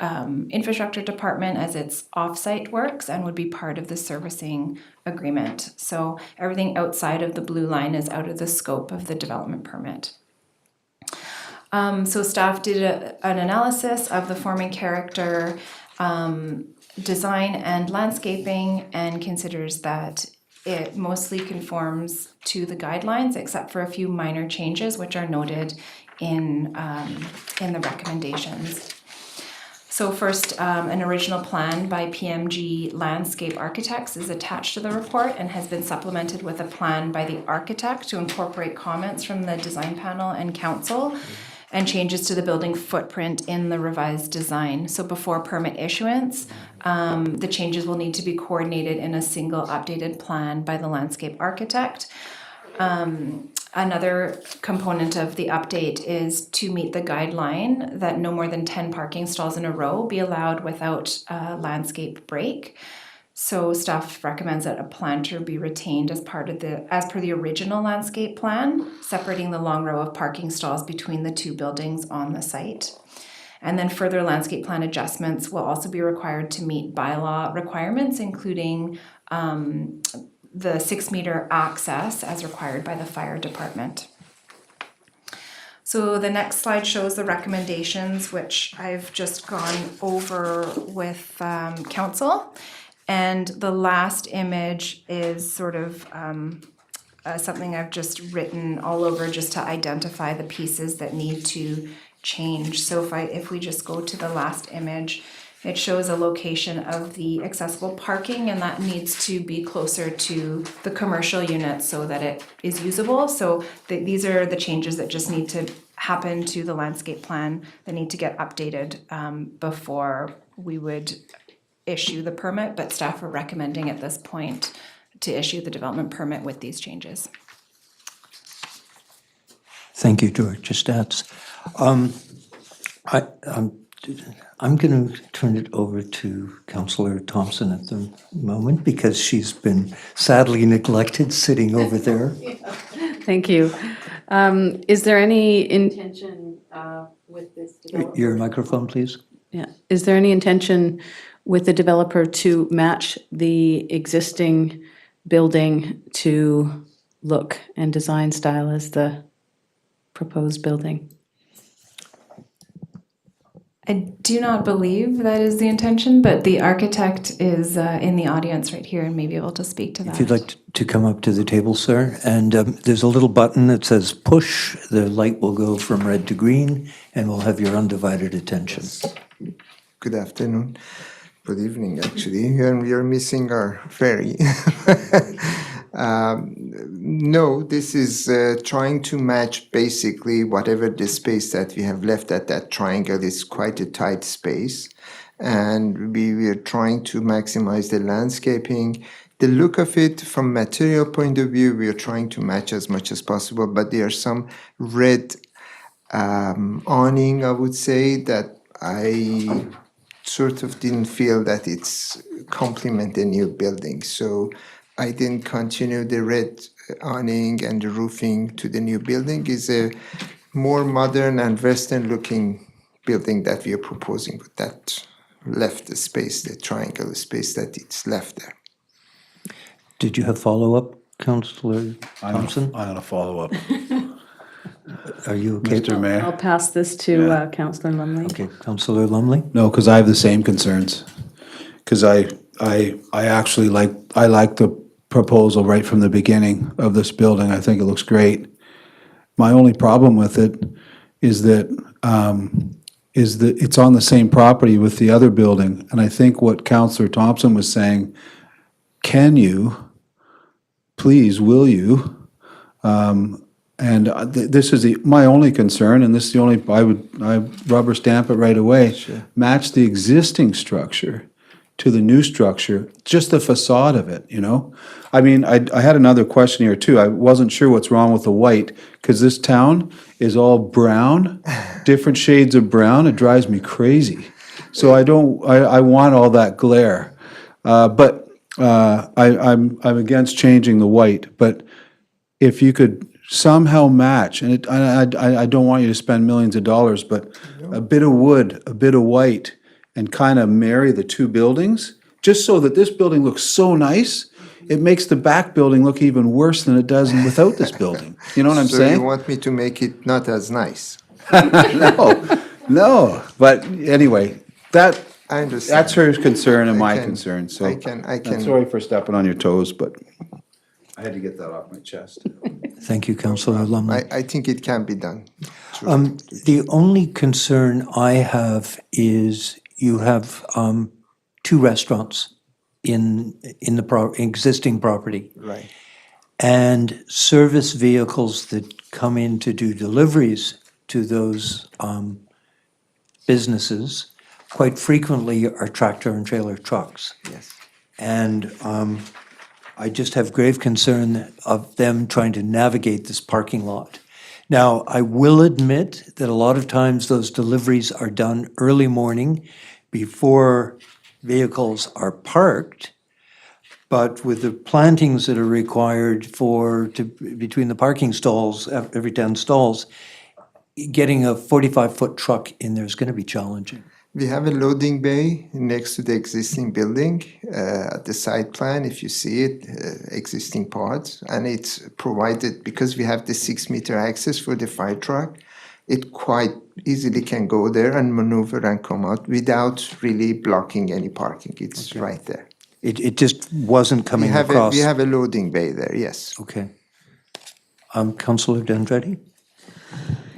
infrastructure department as it's off-site works and would be part of the servicing agreement. So everything outside of the blue line is out of the scope of the development permit. So staff did an analysis of the forming character, design and landscaping, and considers that it mostly conforms to the guidelines, except for a few minor changes, which are noted in the recommendations. So first, an original plan by PMG Landscape Architects is attached to the report and has been supplemented with a plan by the architect to incorporate comments from the design panel and council and changes to the building footprint in the revised design. So before permit issuance, the changes will need to be coordinated in a single updated plan by the landscape architect. Another component of the update is to meet the guideline that no more than 10 parking stalls in a row be allowed without a landscape break. So staff recommends that a planter be retained as per the original landscape plan, separating the long row of parking stalls between the two buildings on the site. And then further landscape plan adjustments will also be required to meet bylaw requirements, including the 6-meter access as required by the fire department. So the next slide shows the recommendations, which I've just gone over with council. And the last image is sort of something I've just written all over just to identify the pieces that need to change. So if we just go to the last image, it shows a location of the accessible parking, and that needs to be closer to the commercial units so that it is usable. So these are the changes that just need to happen to the landscape plan that need to get updated before we would issue the permit, but staff are recommending at this point to issue the development permit with these changes. Thank you, Director Stats. I'm going to turn it over to Councillor Thompson at the moment because she's been sadly neglected sitting over there. Thank you. Is there any intention with this developer? Your microphone, please. Yeah. Is there any intention with the developer to match the existing building to look and design style as the proposed building? I do not believe that is the intention, but the architect is in the audience right here and may be able to speak to that. If you'd like to come up to the table, sir, and there's a little button that says push. The light will go from red to green, and we'll have your undivided attention. Good afternoon. Good evening, actually. And we are missing our ferry. No, this is trying to match basically whatever the space that we have left at that triangle is quite a tight space. And we are trying to maximize the landscaping. The look of it from material point of view, we are trying to match as much as possible, but there are some red awning, I would say, that I sort of didn't feel that it's complement the new building. So I didn't continue the red awning and the roofing to the new building. Is a more modern and Western looking building that we are proposing, but that left the space, the triangle space that it's left there. Did you have follow-up, Councillor Thompson? I'm going to follow up. Are you okay? Mr. Mayor? I'll pass this to Councillor Lumley. Okay, Councillor Lumley? No, because I have the same concerns. Because I actually like the proposal right from the beginning of this building. I think it looks great. My only problem with it is that it's on the same property with the other building. And I think what Councillor Thompson was saying, can you, please, will you, this is my only concern, and this is the only, I rubber stamp it right away. Sure. Match the existing structure to the new structure, just the facade of it, you know? I mean, I had another question here too. I wasn't sure what's wrong with the white, because this town is all brown, different shades of brown. It drives me crazy. So I want all that glare. But I'm against changing the white, but if you could somehow match, and I don't want you to spend millions of dollars, but a bit of wood, a bit of white, and kind of marry the two buildings, just so that this building looks so nice, it makes the back building look even worse than it does without this building. You know what I'm So saying? you want me to make it not as nice? No. But anyway, I understand. that's her concern and my can- concern, so. I can- I'm sorry for stepping on your toes, but. I had to get that off my chest. Thank you, Councillor Lumley. I think it can be done. The only concern I have is you have two restaurants in the existing property. Right. And service vehicles that come in to do deliveries to those businesses quite frequently are tractor and trailer trucks. Yes. And I just have grave concern of them trying to navigate this parking lot. Now, I will admit that a lot of times those deliveries are done early morning before vehicles are parked. But with the plantings that are required between the parking stalls, every 10 stalls, getting a 45-foot truck in there is going to be challenging. We have a loading bay next to the existing building at the site plan, if you see it, existing parts. And it's provided, because we have the 6-meter access for the fire truck, it quite easily can go there and maneuver and come out without really blocking any parking. It's right there. It just wasn't coming across. We have a loading bay there, yes. Okay. Councillor Dendretti?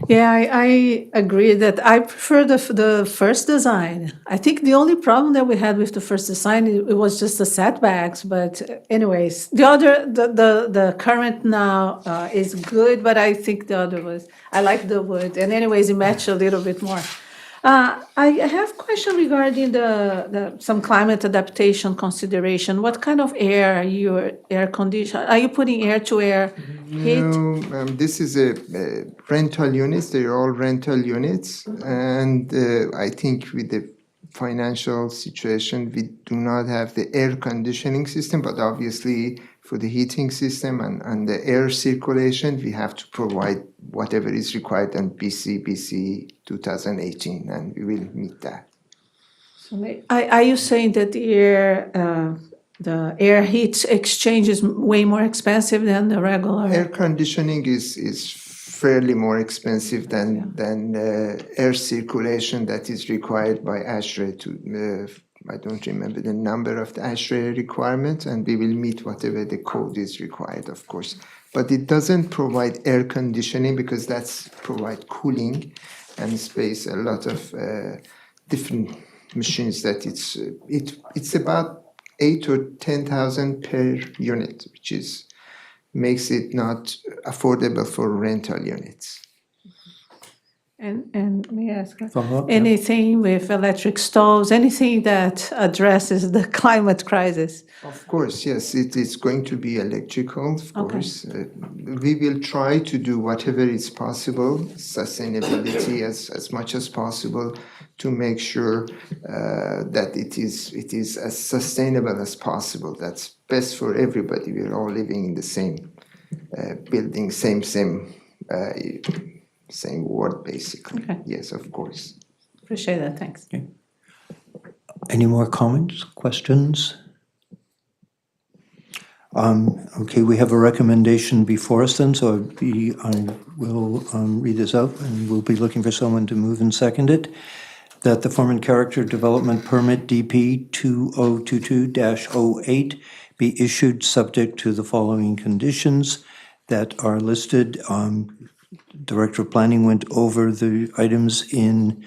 Yeah, I agree that I prefer the first design. I think the only problem that we had with the first design, it was just the setbacks, but anyways, the current now is good, but I think the other I like the wood, and anyways, it matched a little bit more. I have a question regarding some climate adaptation consideration. What kind of air condition, are you putting air-to-air heat? No, this is a rental units. They're all rental units, and I think with the financial situation, we do not have the air conditioning system, but obviously for the heating system and the air circulation, we have to provide whatever is required on BC 2018, and we will meet that. Are you saying that the air heat exchange is way more expensive than the regular? Air conditioning is fairly more expensive than air circulation that is required by ASHRAE. I don't remember the number of the ASHRAE requirement, and we will meet whatever the code is required, of course. But it doesn't provide air conditioning because that's provide cooling and space. A lot of different machines that it's about 8,000 or 10,000 per unit, which makes it not affordable for rental units. And may I ask, Follow-up, yeah. anything with electric stoves, anything that addresses the climate crisis? Of course, yes, it is going to be electrical, of course. We will try to do whatever is possible, sustainability as much as possible, to make sure that it is as sustainable as possible. That's best for everybody. We're all living in the same building, same world, basically. Okay. Yes, of course. Appreciate that, thanks. Any more comments, questions? Okay, we have a recommendation before us then, so I will read this out, and we'll be looking for someone to move and second it. That the Form and Character Development Permit DP 2022-08 be issued subject to the following conditions that are listed. Director of Planning went over the items in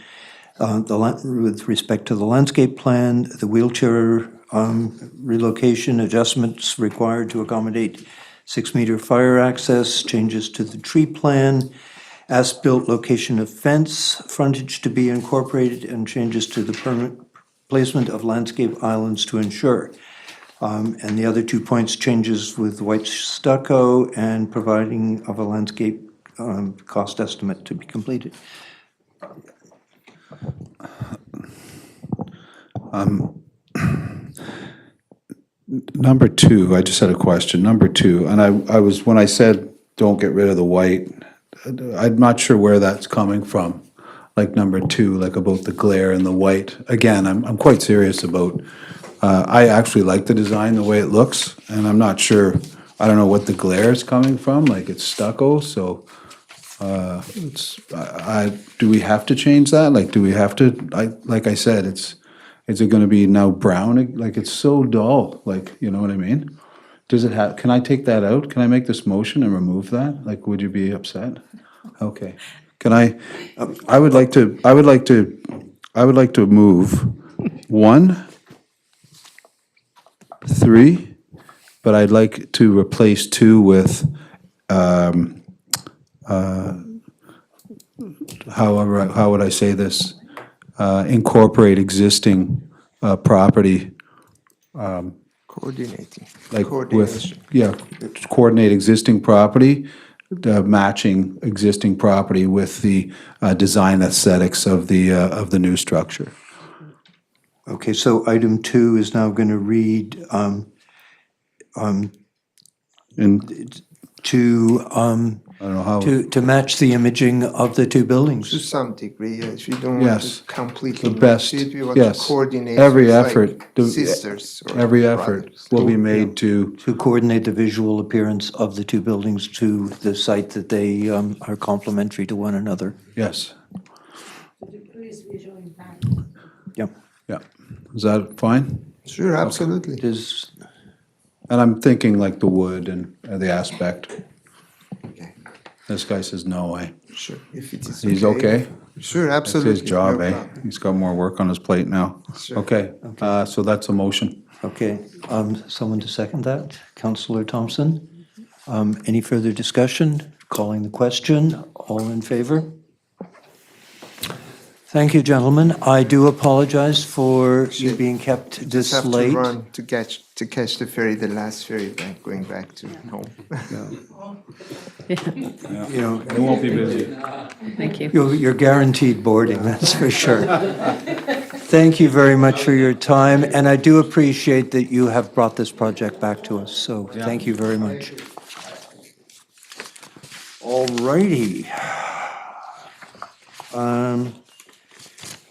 with respect to the landscape plan, the wheelchair relocation adjustments required to accommodate 6-meter fire access, changes to the tree plan, as-built location of fence, frontage to be incorporated, and changes to the permanent placement of landscape islands to ensure. And the other 2 points, changes with white stucco and providing of a landscape cost estimate to be completed. Number 2, I just had a question. Number 2, and I was, when I said don't get rid of the white, I'm not sure where that's coming from. Like number 2, like about the glare and the white. Again, I'm quite serious about, I actually like the design, the way it looks, and I'm not sure, I don't know what the glare is coming from, like it's stucco, so do we have to change that? Like, do we have to, like I said, is it gonna be now brown? Like, it's so dull, like, you know what I mean? Does it have, can I take that out? Can I make this motion and remove that? Like, would you be upset? Okay. Can I would like to move 1, 3, but I'd like to replace 2 with, how would I say this? Incorporate existing property, Coordinating. like with, Coordination. yeah, coordinate existing property, matching existing property with the design aesthetics of the new structure. Okay, so item 2 is now going to read And to, I don't know how, to match the imaging of the two To buildings. some degree, yes. We don't want Yes. to completely the best, match it. We want to yes. coordinate. Every with, like, effort, sisters or every effort brothers. will be made to, To coordinate the visual appearance of the two buildings to the site that they are complementary to one another. yes, Yep. yeah. Is that fine? Sure, absolutely. Does, And I'm thinking like the wood and the aspect. Okay. This guy says no, Sure, if it is he's okay? Sure, That's absolutely. his job, no eh? problem. He's got more work on his plate now. Sure. Okay, so that's a motion. okay, someone to second that? Councillor Thompson? Any further discussion? Calling the question, all in favor? Thank you, gentlemen. I do apologize for you being kept Just this have to late. run to catch the ferry, the last ferry back, going back to home. You know, You won't be busy. Thank you. you're guaranteed boarding, that's for sure. Thank you very much for your time, and I do appreciate that you have brought this project back to us, so thank you very much. All righty.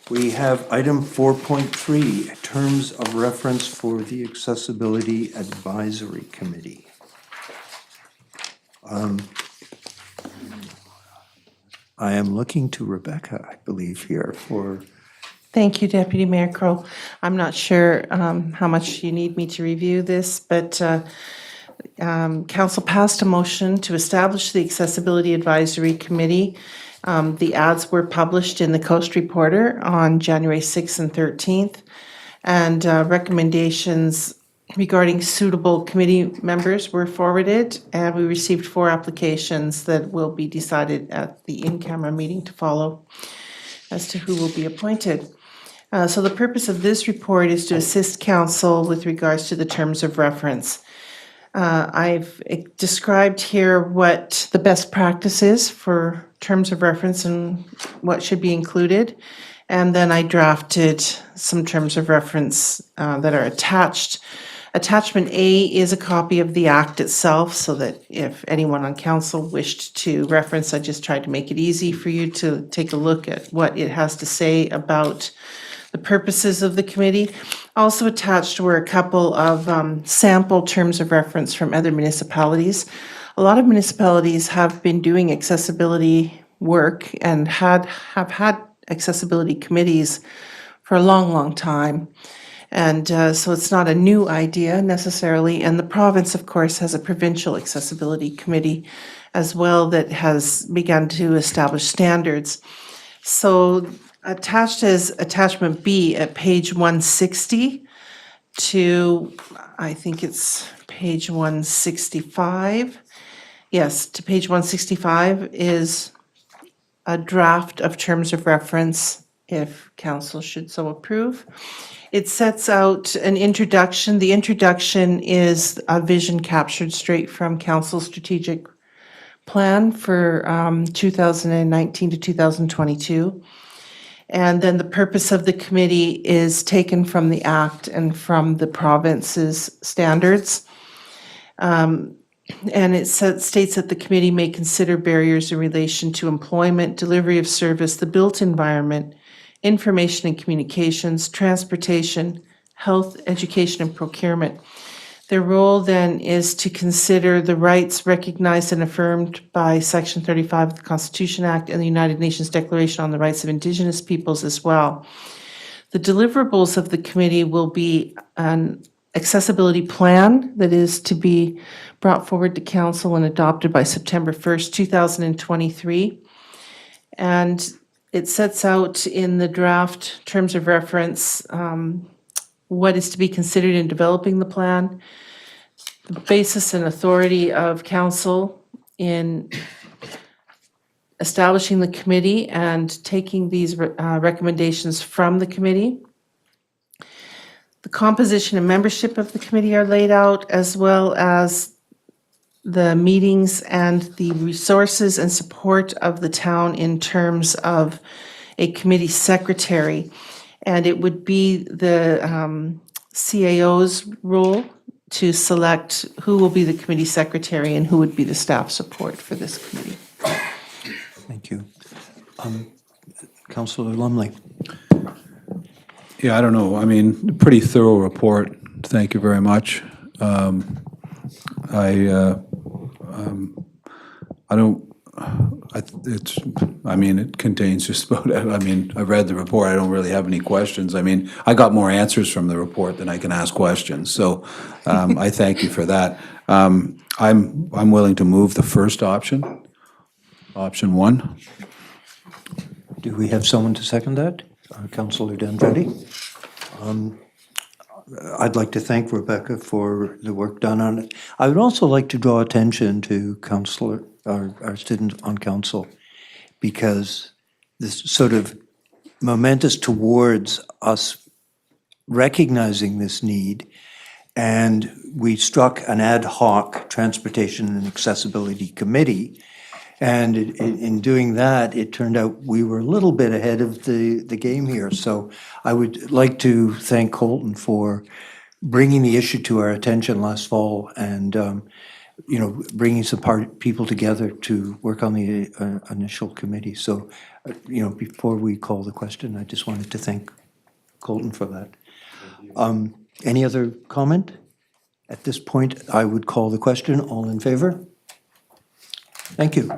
We have item 4.3, terms of reference for the Accessibility Advisory Committee. I am looking to Rebecca, I believe, here for, Thank you, Deputy Mayor Crow. I'm not sure how much you need me to review this, but council passed a motion to establish the Accessibility Advisory Committee. The ads were published in the Coast Reporter on January 6th and 13th, and recommendations regarding suitable committee members were forwarded, and we received 4 applications that will be decided at the in-camera meeting to follow as to who will be appointed. So the purpose of this report is to assist council with regards to the terms of reference. I've described here what the best practice is for terms of reference and what should be included. And then I drafted some terms of reference that are attached. Attachment A is a copy of the act itself, so that if anyone on council wished to reference, I just tried to make it easy for you to take a look at what it has to say about the purposes of the committee. Also attached were a couple of sample terms of reference from other municipalities. A lot of municipalities have been doing accessibility work and have had accessibility committees for a long, long time. And so it's not a new idea necessarily. And the province, of course, has a provincial accessibility committee as well that has begun to establish standards. So attached as attachment B at page 160 to, I think it's page 165. Yes, to page 165 is a draft of terms of reference if council should so approve. It sets out an introduction. The introduction is a vision captured straight from council's strategic plan for 2019 to 2022. And then the purpose of the committee is taken from the act and from the province's standards. And it states that the committee may consider barriers in relation to employment, delivery of service, the built environment, information and communications, transportation, health, education, and procurement. Their role then is to consider the rights recognized and affirmed by Section 35 of the Constitution Act and the United Nations Declaration on the Rights of Indigenous Peoples as well. The deliverables of the committee will be an accessibility plan that is to be brought forward to council and adopted by September 1st, 2023. And it sets out in the draft terms of reference what is to be considered in developing the plan, the basis and authority of council in establishing the committee and taking these recommendations from the committee. The composition and membership of the committee are laid out, as well as the meetings and the resources and support of the town in terms of a committee secretary. And it would be the CAO's role to select who will be the committee secretary and who would be the staff support for this committee. Thank you. Councillor Lumley. Yeah, I don't know. I mean, pretty thorough report. Thank you very much. It contains just about, I read the report. I don't really have any questions. I got more answers from the report than I can ask questions. So I thank you for that. I'm willing to move the first option, option 1. Do we have someone to second that? Councillor Dandretti? I'd like to thank Rebecca for the work done on it. I would also like to draw attention to our student on council, because this sort of momentous towards us recognizing this need, and we struck an ad hoc transportation and accessibility committee. And in doing that, it turned out we were a little bit ahead of the game here. So I would like to thank Colton for bringing the issue to our attention last fall and, bringing some people together to work on the initial committee. So, before we call the question, I just wanted to thank Colton for that. Any other comment? At this point, I would call the question. All in favor? Thank you.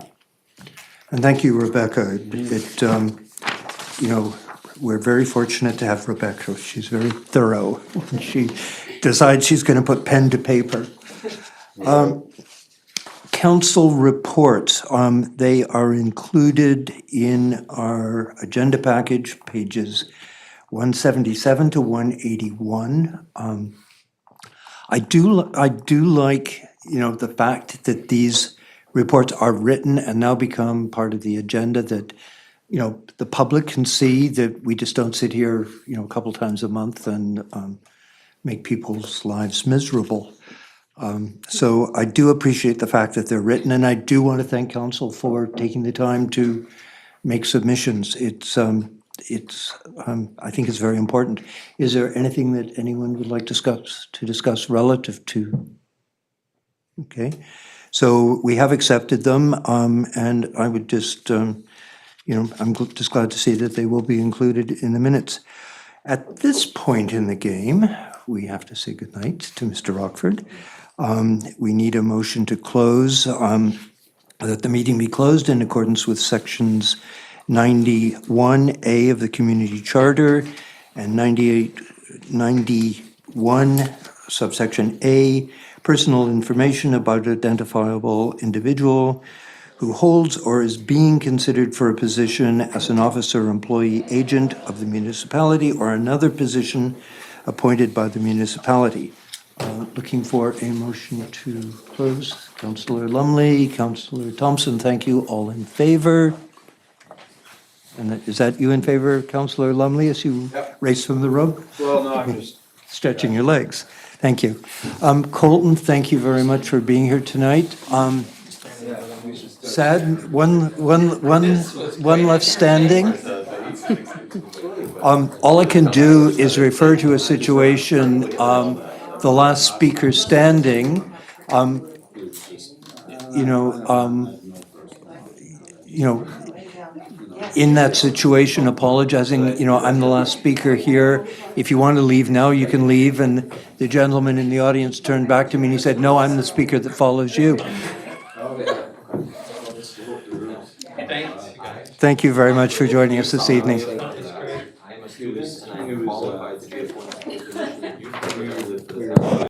And thank you, Rebecca. We're very fortunate to have Rebecca. She's very thorough when she decides she's going to put pen to paper. Council reports, they are included in our agenda package, pages 177 to 181. I do like, the fact that these reports are written and now become part of the agenda, that, the public can see that we just don't sit here, a couple times a month and make people's lives miserable. So I do appreciate the fact that they're written, and I do want to thank council for taking the time to make submissions. I think it's very important. Is there anything that anyone would like to discuss relative to? Okay. So we have accepted them, and I would just, I'm just glad to see that they will be included in the minutes. At this point in the game, we have to say goodnight to Mr. Rockford. We need a motion to close, that the meeting be closed in accordance with sections 91A of the Community Charter and 91 subsection A, personal information about identifiable individual who holds or is being considered for a position as an officer, employee, agent of the municipality or another position appointed by the municipality. Looking for a motion to close. Councillor Lumley, Councillor Thompson, thank you. All in favor? And is that you in favor, Councillor Lumley, as you race from the room? Well, no, I'm just Stretching your legs. Thank you. Colton, thank you very much for being here tonight. Sad, one left standing. All I can do is refer to a situation, the last speaker standing, in that situation, apologizing, I'm the last speaker here. If you want to leave now, you can leave. And the gentleman in the audience turned back to me and he said, no, I'm the speaker that follows you. Thank you very much for joining us this evening.